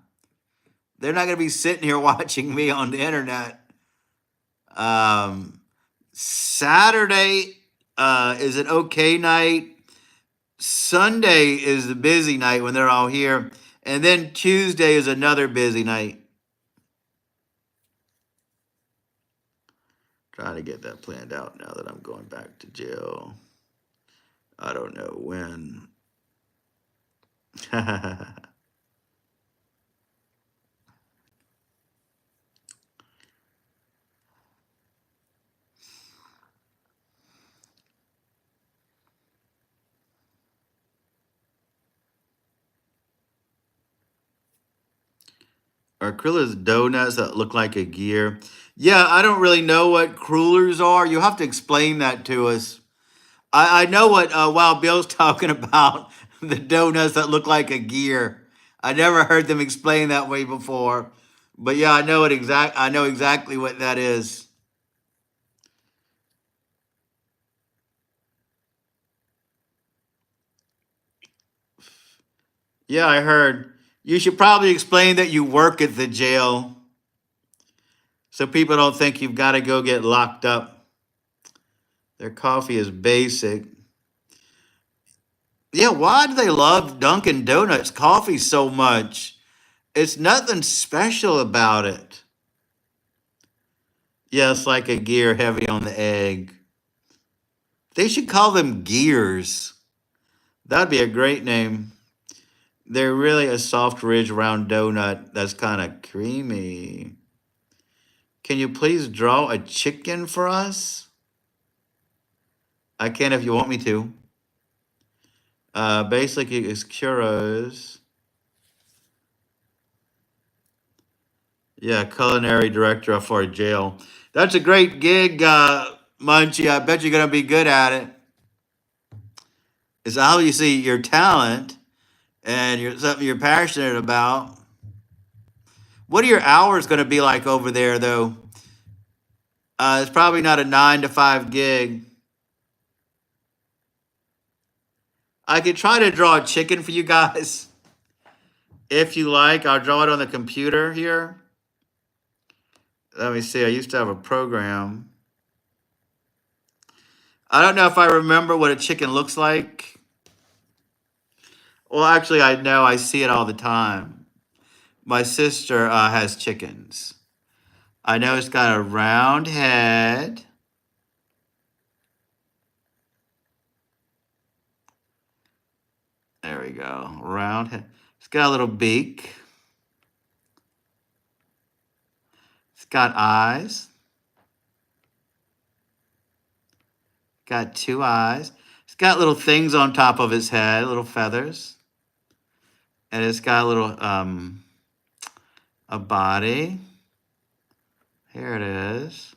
They're not going to be sitting here watching me on the internet. Saturday is an okay night. Sunday is the busy night when they're all here. And then Tuesday is another busy night. Trying to get that planned out now that I'm going back to jail. I don't know when. Are crullers donuts that look like a gear? Yeah, I don't really know what crullers are. You'll have to explain that to us. I know what Wild Bill's talking about, the donuts that look like a gear. I never heard them explain that way before. But yeah, I know exactly what that is. Yeah, I heard. You should probably explain that you work at the jail so people don't think you've got to go get locked up. Their coffee is basic. Yeah, why do they love Dunkin' Donuts coffee so much? It's nothing special about it. Yeah, it's like a gear heavy on the egg. They should call them gears. That'd be a great name. They're really a soft ridge round donut that's kind of creamy. Can you please draw a chicken for us? I can if you want me to. Basically, it's churros. Yeah, culinary director for a jail. That's a great gig, Munchie. I bet you're gonna be good at it. It's obviously your talent and something you're passionate about. What are your hours gonna be like over there, though? It's probably not a 9 to 5 gig. I could try to draw a chicken for you guys if you like. I'll draw it on the computer here. Let me see. I used to have a program. I don't know if I remember what a chicken looks like. Well, actually, I know. I see it all the time. My sister has chickens. I know it's got a round head. There we go. Round head. It's got a little beak. It's got eyes. Got 2 eyes. It's got little things on top of its head, little feathers. And it's got a little a body. Here it is.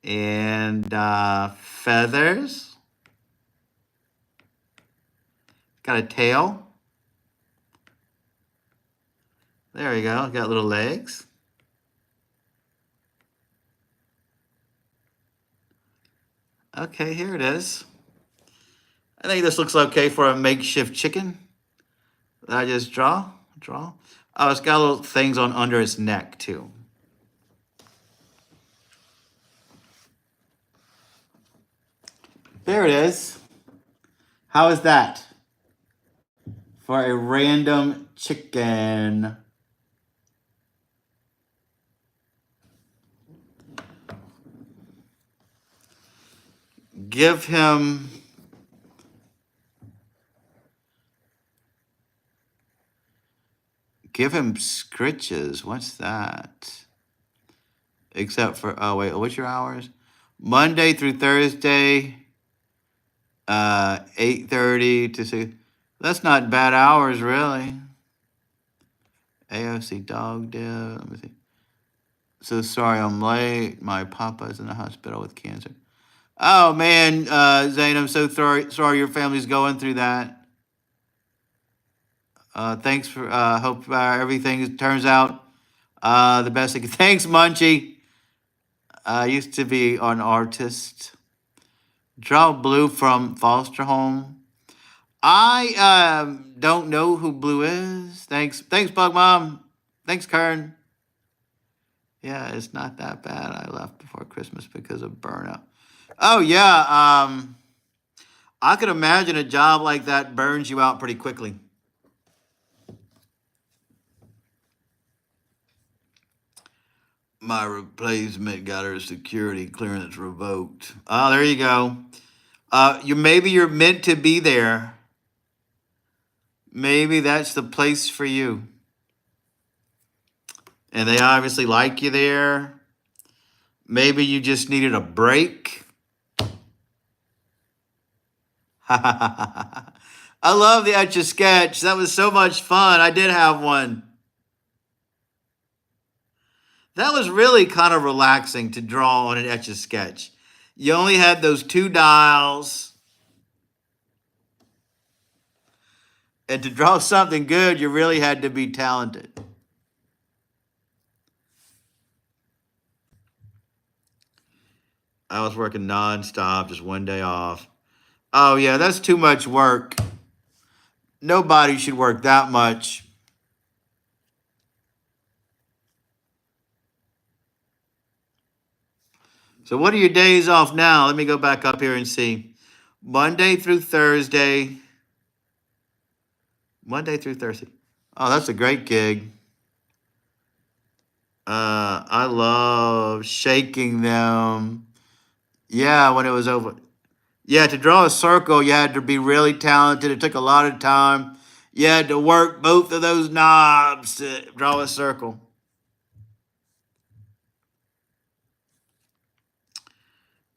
And feathers. Got a tail. There we go. Got little legs. Okay, here it is. I think this looks okay for a makeshift chicken. I just draw. Oh, it's got little things on under its neck too. There it is. How is that for a random chicken? Give him scritches. What's that? Except for what's your hours? Monday through Thursday, 8:30 to 6. That's not bad hours, really. AOC dog dip. Let me see. So sorry I'm late. My papa's in the hospital with cancer. Oh man, Zane, I'm so sorry your family's going through that. Thanks for hope everything turns out the best it can. Thanks, Munchie. I used to be an artist. Draw Blue from Foster Home. I don't know who Blue is. Thanks, Bug Mom. Thanks, Kern. Yeah, it's not that bad. I left before Christmas because of burnout. Oh yeah, I could imagine a job like that burns you out pretty quickly. My replacement got her security clearance revoked. Oh, there you go. Maybe you're meant to be there. Maybe that's the place for you. And they obviously like you there. Maybe you just needed a break. I love the Etch a Sketch. That was so much fun. I did have one. That was really kind of relaxing to draw on an Etch-a-Sketch. You only had those two dials, and to draw something good, you really had to be talented. I was working nonstop, just one day off. Oh, yeah, that's too much work. Nobody should work that much. So, what are your days off now? Let me go back up here and see. Monday through Thursday. Monday through Thursday. Oh, that's a great gig. I love shaking them. Yeah, when it was over. Yeah, to draw a circle, you had to be really talented. It took a lot of time. You had to work both of those knobs to draw a circle.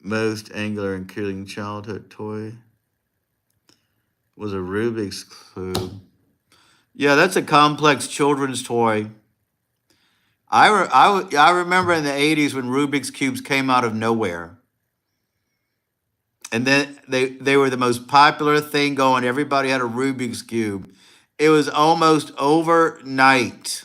Most angular and killing childhood toy was a Rubik's Cube. Yeah, that's a complex children's toy. I remember in the 80s when Rubik's Cubes came out of nowhere. And then they were the most popular thing going. Everybody had a Rubik's Cube. It was almost overnight.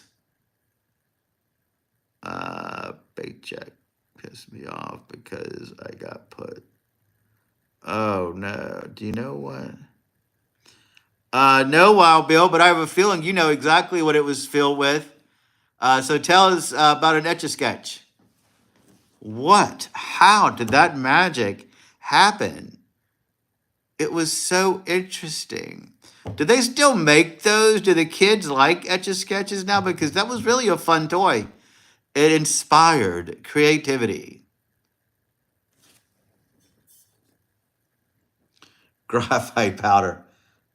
Paycheck pissed me off because I got put. Oh no. Do you know what? No, Wild Bill, but I have a feeling you know exactly what it was filled with. So tell us about an Etch-a-Sketch. What? How did that magic happen? It was so interesting. Do they still make those? Do the kids like Etch-a-Sketches now? Because that was really a fun toy. It inspired creativity. Graphite powder.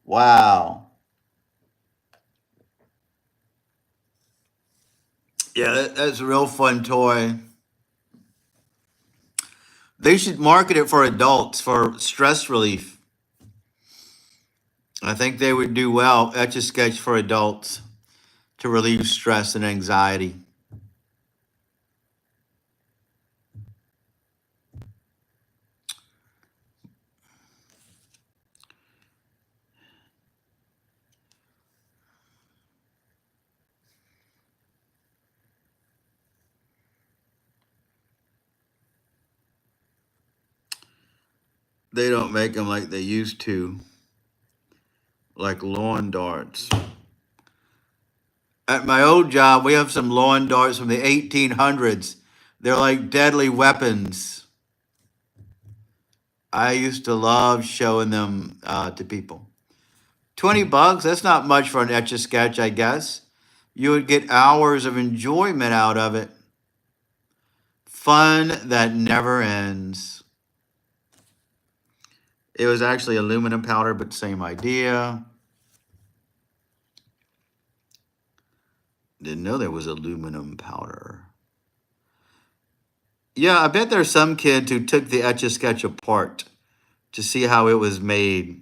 Wow. Yeah, that's a real fun toy. They should market it for adults for stress relief. I think they would do well. Etch-a-Sketch for adults to relieve stress and anxiety. They don't make them like they used to, like lawn darts. At my old job, we have some lawn darts from the 1800s. They're like deadly weapons. I used to love showing them to people. $20, that's not much for an Etch-a-Sketch, I guess. You would get hours of enjoyment out of it. Fun that never ends. It was actually aluminum powder, but same idea. Didn't know there was aluminum powder. Yeah, I bet there's some kid who took the Etch-a-Sketch apart to see how it was made.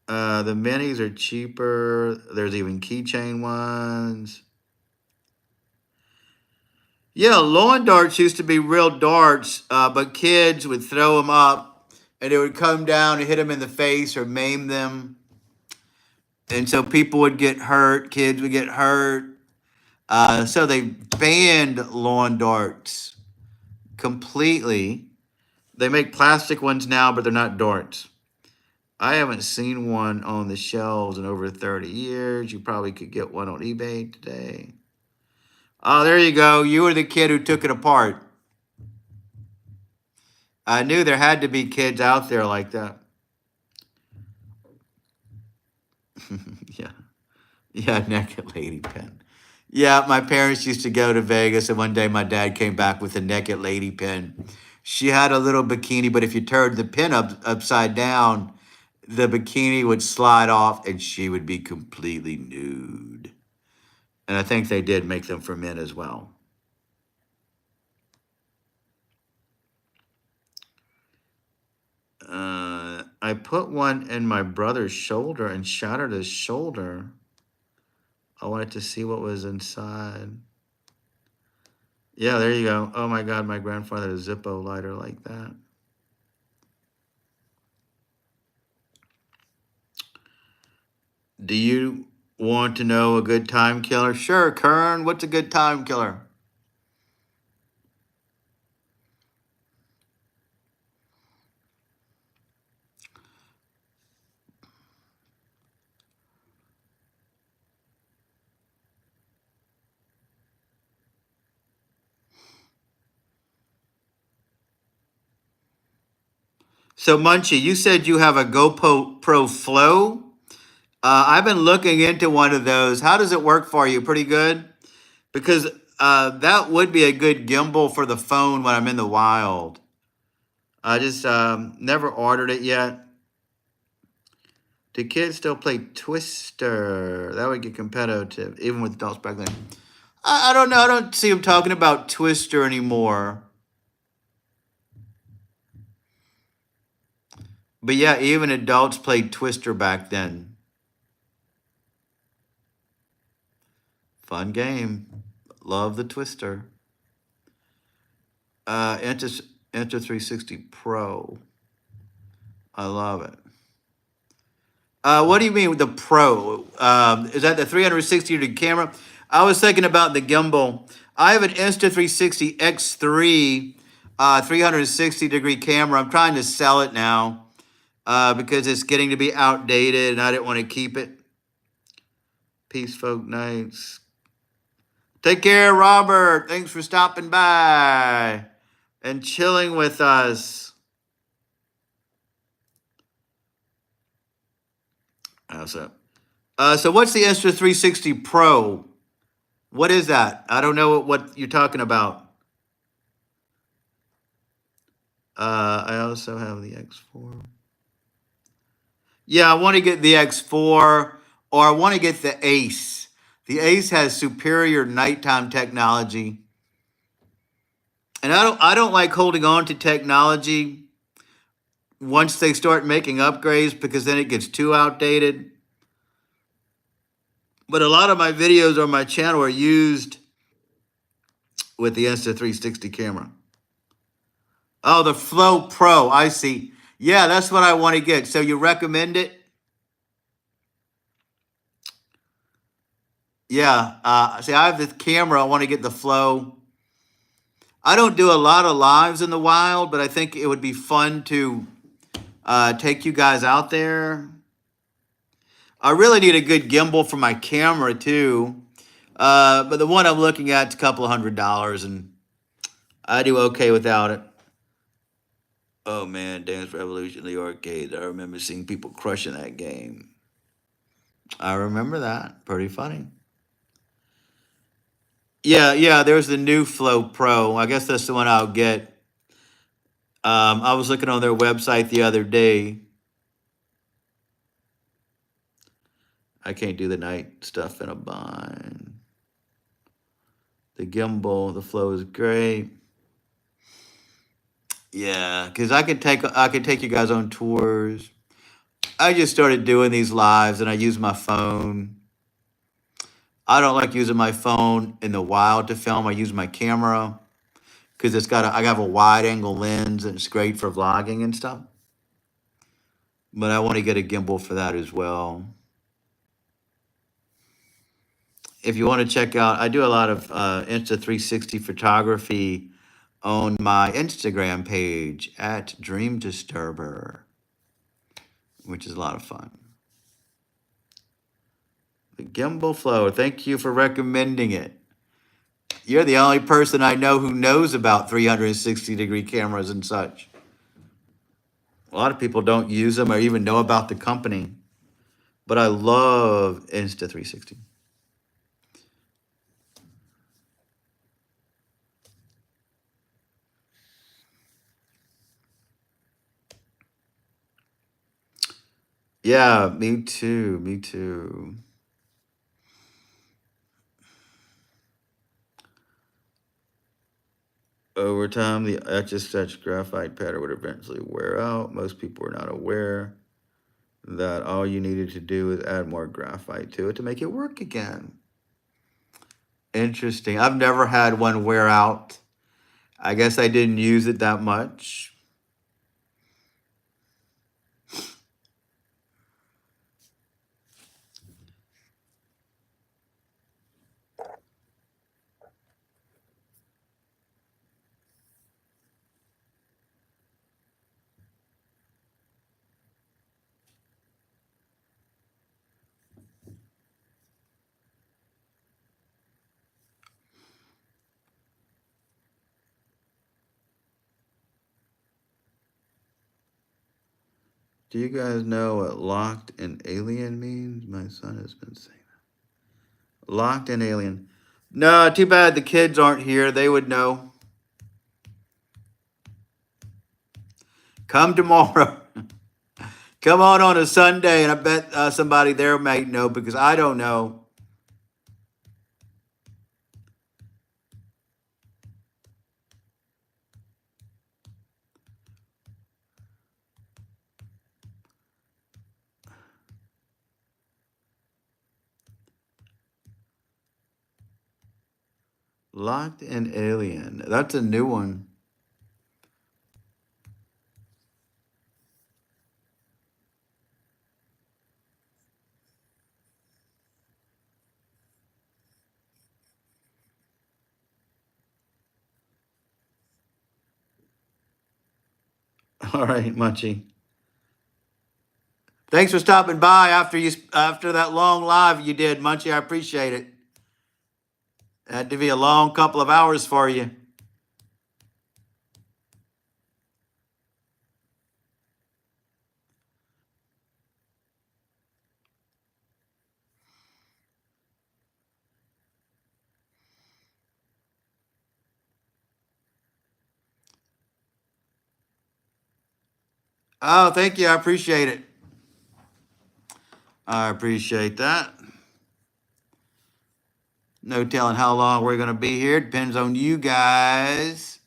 The minis are cheaper. There's even keychain ones. Yeah, lawn darts used to be real darts, but kids would throw them up and it would come down and hit them in the face or maim them. And so people would get hurt, kids would get hurt. So they banned lawn darts completely. They make plastic ones now, but they're not darts. I haven't seen one on the shelves in over 30 years. You probably could get one on eBay today. Oh, there you go. You were the kid who took it apart. I knew there had to be kids out there like that. Yeah. Yeah, naked lady pen. Yeah, my parents used to go to Vegas, and one day my dad came back with a naked lady pen. She had a little bikini, but if you turned the pin upside down, the bikini would slide off and she would be completely nude. And I think they did make them for men as well. I put one in my brother's shoulder and shattered his shoulder. I wanted to see what was inside. Yeah, there you go. Oh my God, my grandfather had a Zippo lighter like that. Do you want to know a good time killer? Sure, Kern. What's a good time killer? So, Munchie, you said you have a GoPro Pro Flow. I've been looking into one of those. How does it work for you? Pretty good? Because that would be a good gimbal for the phone when I'm in the wild. I just never ordered it yet. Do kids still play Twister? That would get competitive, even with adults back then. I don't know. I don't see them talking about Twister anymore. But yeah, even adults played Twister back then. Fun game. Love the Twister. Enter 360 Pro. I love it. What do you mean with the Pro? Is that the 360 degree camera? I was thinking about the gimbal. I have an Insta360 X3 360-degrey camera. I'm trying to sell it now because it's getting to be outdated and I didn't want to keep it. Peace, folk nights. Take care, Robert. Thanks for stopping by and chilling with us. So what's the Insta360 Pro? What is that? I don't know what you're talking about. I also have the X4. Yeah, I want to get the X4 or I want to get the Ace. The Ace has superior nighttime technology. And I don't like holding on to technology once they start making upgrades because then it gets too outdated. But a lot of my videos on my channel are used with the Insta360 camera. Oh, the Flow Pro. I see. Yeah, that's what I want to get. So you recommend it? Yeah. See, I have this camera. I want to get the Flow. I don't do a lot of lives in the wild, but I think it would be fun to take you guys out there. I really need a good gimbal for my camera too. But the one I'm looking at is a couple of $100, and I do okay without it. Oh man, Dance Revolution, the arcade. I remember seeing people crushing that game. I remember that. Pretty funny. Yeah, there's the new Flow Pro. I guess that's the one I'll get. I was looking on their website the other day. I can't do the night stuff in a bind. The gimbal, the Flow is great. Yeah, because I could take you guys on tours. I just started doing these lives and I use my phone. I don't like using my phone in the wild to film. I use my camera because I have a wide angle lens and it's great for vlogging and stuff. But I want to get a gimbal for that as well. If you want to check out, I do a lot of Insta360 photography on my Instagram page at Dream Disturber, which is a lot of fun. The Gimbal Flow, thank you for recommending it. You're the only person I know who knows about 360-degree cameras and such. A lot of people don't use them or even know about the company, but I love Insta360. Yeah, me too. Me too. Over time, the Etch-a-Sketch graphite pattern would eventually wear out. Most people are not aware that all you needed to do is add more graphite to it to make it work again. Interesting. I've never had one wear out. I guess I didn't use it that much. Do you guys know what locked and alien means? My son has been saying that. Locked and alien. No, too bad the kids aren't here. They would know. Come tomorrow. Come on a Sunday, and I bet somebody there might know because I don't know. Locked and alien. That's a new one. All right, Munchie. Thanks for stopping by after that long live you did, Munchie. I appreciate it. Had to be a long couple of hours for you. Oh, thank you. I appreciate it. I appreciate that. No telling how long we're going to be here. Depends on you guys.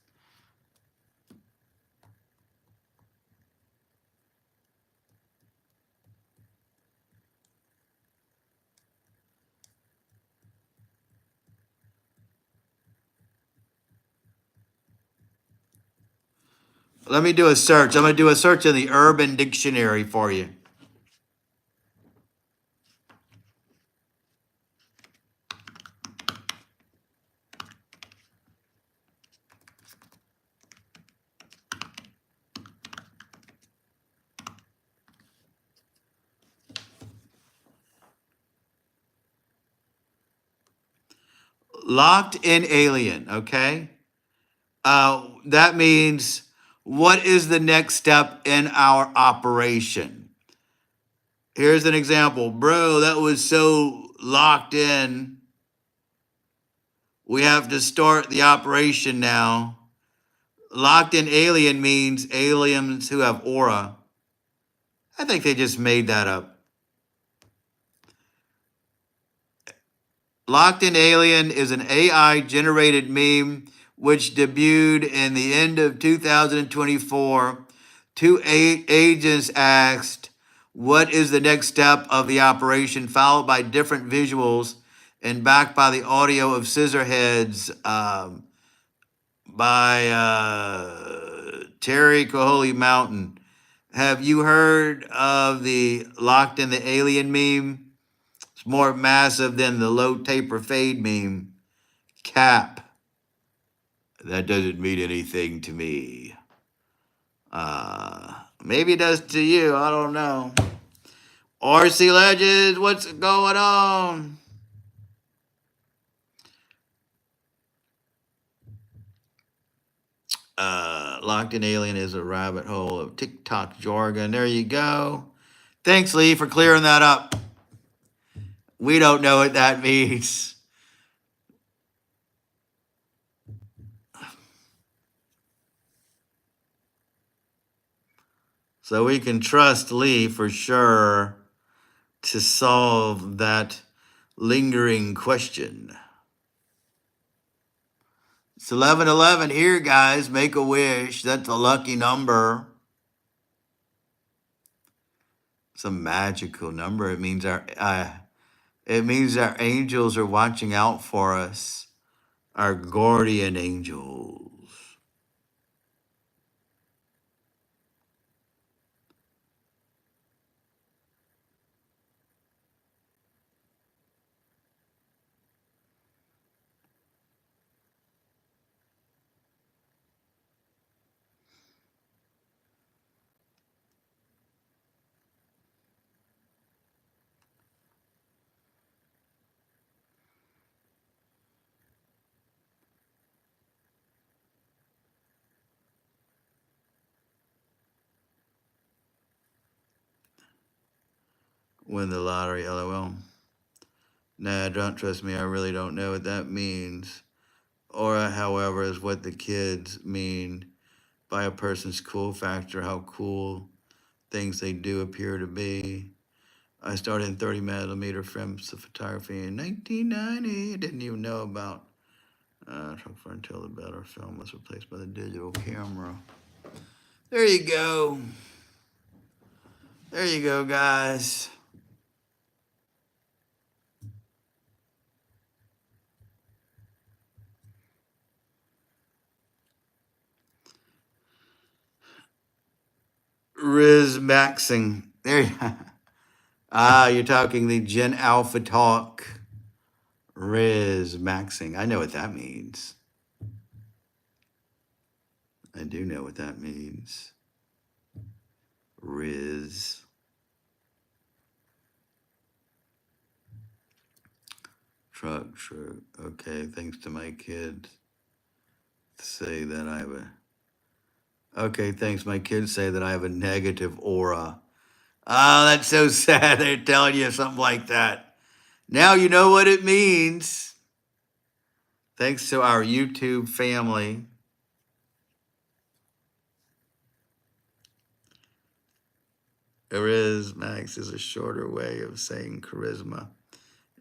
Let me do a search. I'm going to do a search in the Urban Dictionary for you. Locked in alien, okay? That means what is the next step in our operation? Here's an example. Bro, that was so locked in. We have to start the operation now. Locked in alien means aliens who have aura. I think they just made that up. Locked in Alien is an AI generated meme which debuted in the end of 2024. Two agents asked, "What is the next step of the operation?" followed by different visuals and backed by the audio of Scissorheads by Terry Coholy Mountain. Have you heard of the Locked in the Alien meme? It's more massive than the low taper fade meme. Cap. That doesn't mean anything to me. Maybe it does to you. I don't know. RC Legends, what's going on? Locked in Alien is a rabbit hole of TikTok jargon. There you go. Thanks, Lee, for clearing that up. We don't know what that means. So we can trust Lee for sure to solve that lingering question. It's 11:11 here, guys. Make a wish. That's a lucky number. It's a magical number. It means It means our angels are watching out for us, our guardian angels. Win the lottery, lol. Nah, don't trust me. I really don't know what that means. Aura, however, is what the kids mean by a person's cool factor, how cool things they do appear to be. I started in 30 millimeter films of photography in 1990. Didn't even know about Truck for until the better film was replaced by the digital camera. There you go. There you go, guys. Riz Maxing. There you you're talking the Gen Alpha talk. Riz Maxing. I know what that means. I do know what that means. Riz. Truck. Okay, thanks to my kids say that I have a. Okay, thanks. My kids say that I have a negative aura. Oh, that's so sad. They're telling you something like that. Now you know what it means. Thanks to our YouTube family. Riz Max is a shorter way of saying charisma,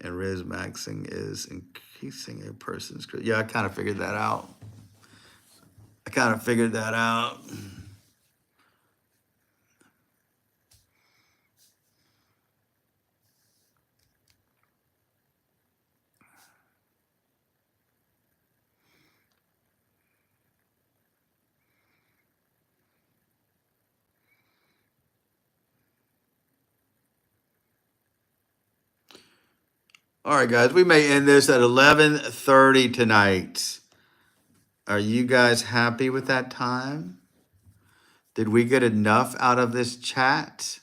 and Riz Maxing is increasing a person's charisma. Yeah, I kind of figured that out. All right, guys, we may end this at 11:30 tonight. Are you guys happy with that time? Did we get enough out of this chat?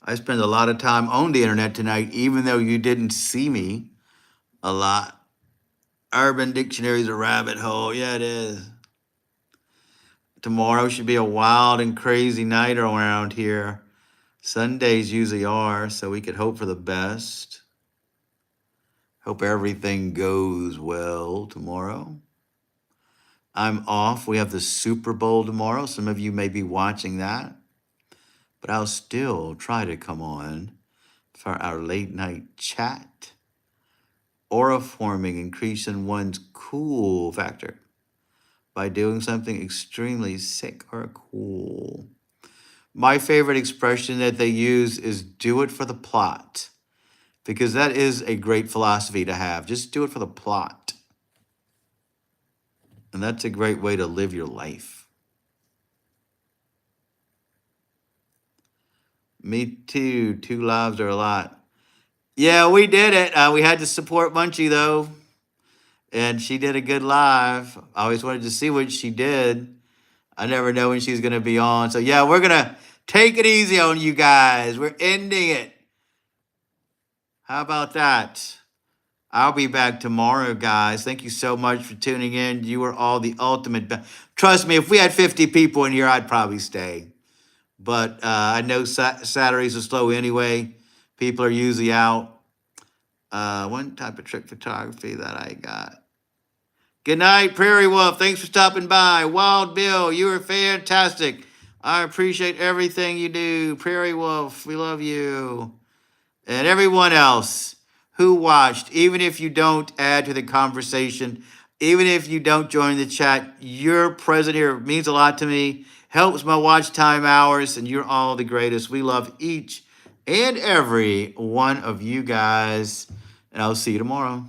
I spent a lot of time on the internet tonight, even though you didn't see me a lot. Urban Dictionary is a rabbit hole. Yeah, it is. Tomorrow should be a wild and crazy night around here. Sundays usually are, so we could hope for the best. Hope everything goes well tomorrow. I'm off. We have the Super Bowl tomorrow. Some of you may be watching that, but I'll still try to come on for our late night chat. Aura forming, increasing one's cool factor by doing something extremely sick or cool. My favorite expression that they use is do it for the plot, because that is a great philosophy to have. Just do it for the plot. And that's a great way to live your life. Me too. 2 lives are a lot. Yeah, we did it. We had to support Munchie, though. And she did a good live. I always wanted to see what she did. I never know when she's going to be on. So, yeah, we're going to take it easy on you guys. We're ending it. How about that? I'll be back tomorrow, guys. Thank you so much for tuning in. You are all the ultimate. Trust me, if we had 50 people in here, I'd probably stay. But I know Saturdays are slow anyway. People are usually out. One type of trick photography that I got. Good night, Prairie Wolf. Thanks for stopping by. Wild Bill, you are fantastic. I appreciate everything you do. Prairie Wolf, we love you. And everyone else who watched, even if you don't add to the conversation, even if you don't join the chat, your presence here means a lot to me, helps my watch time hours, and you're all the greatest. We love each and every one of you guys. And I'll see you tomorrow.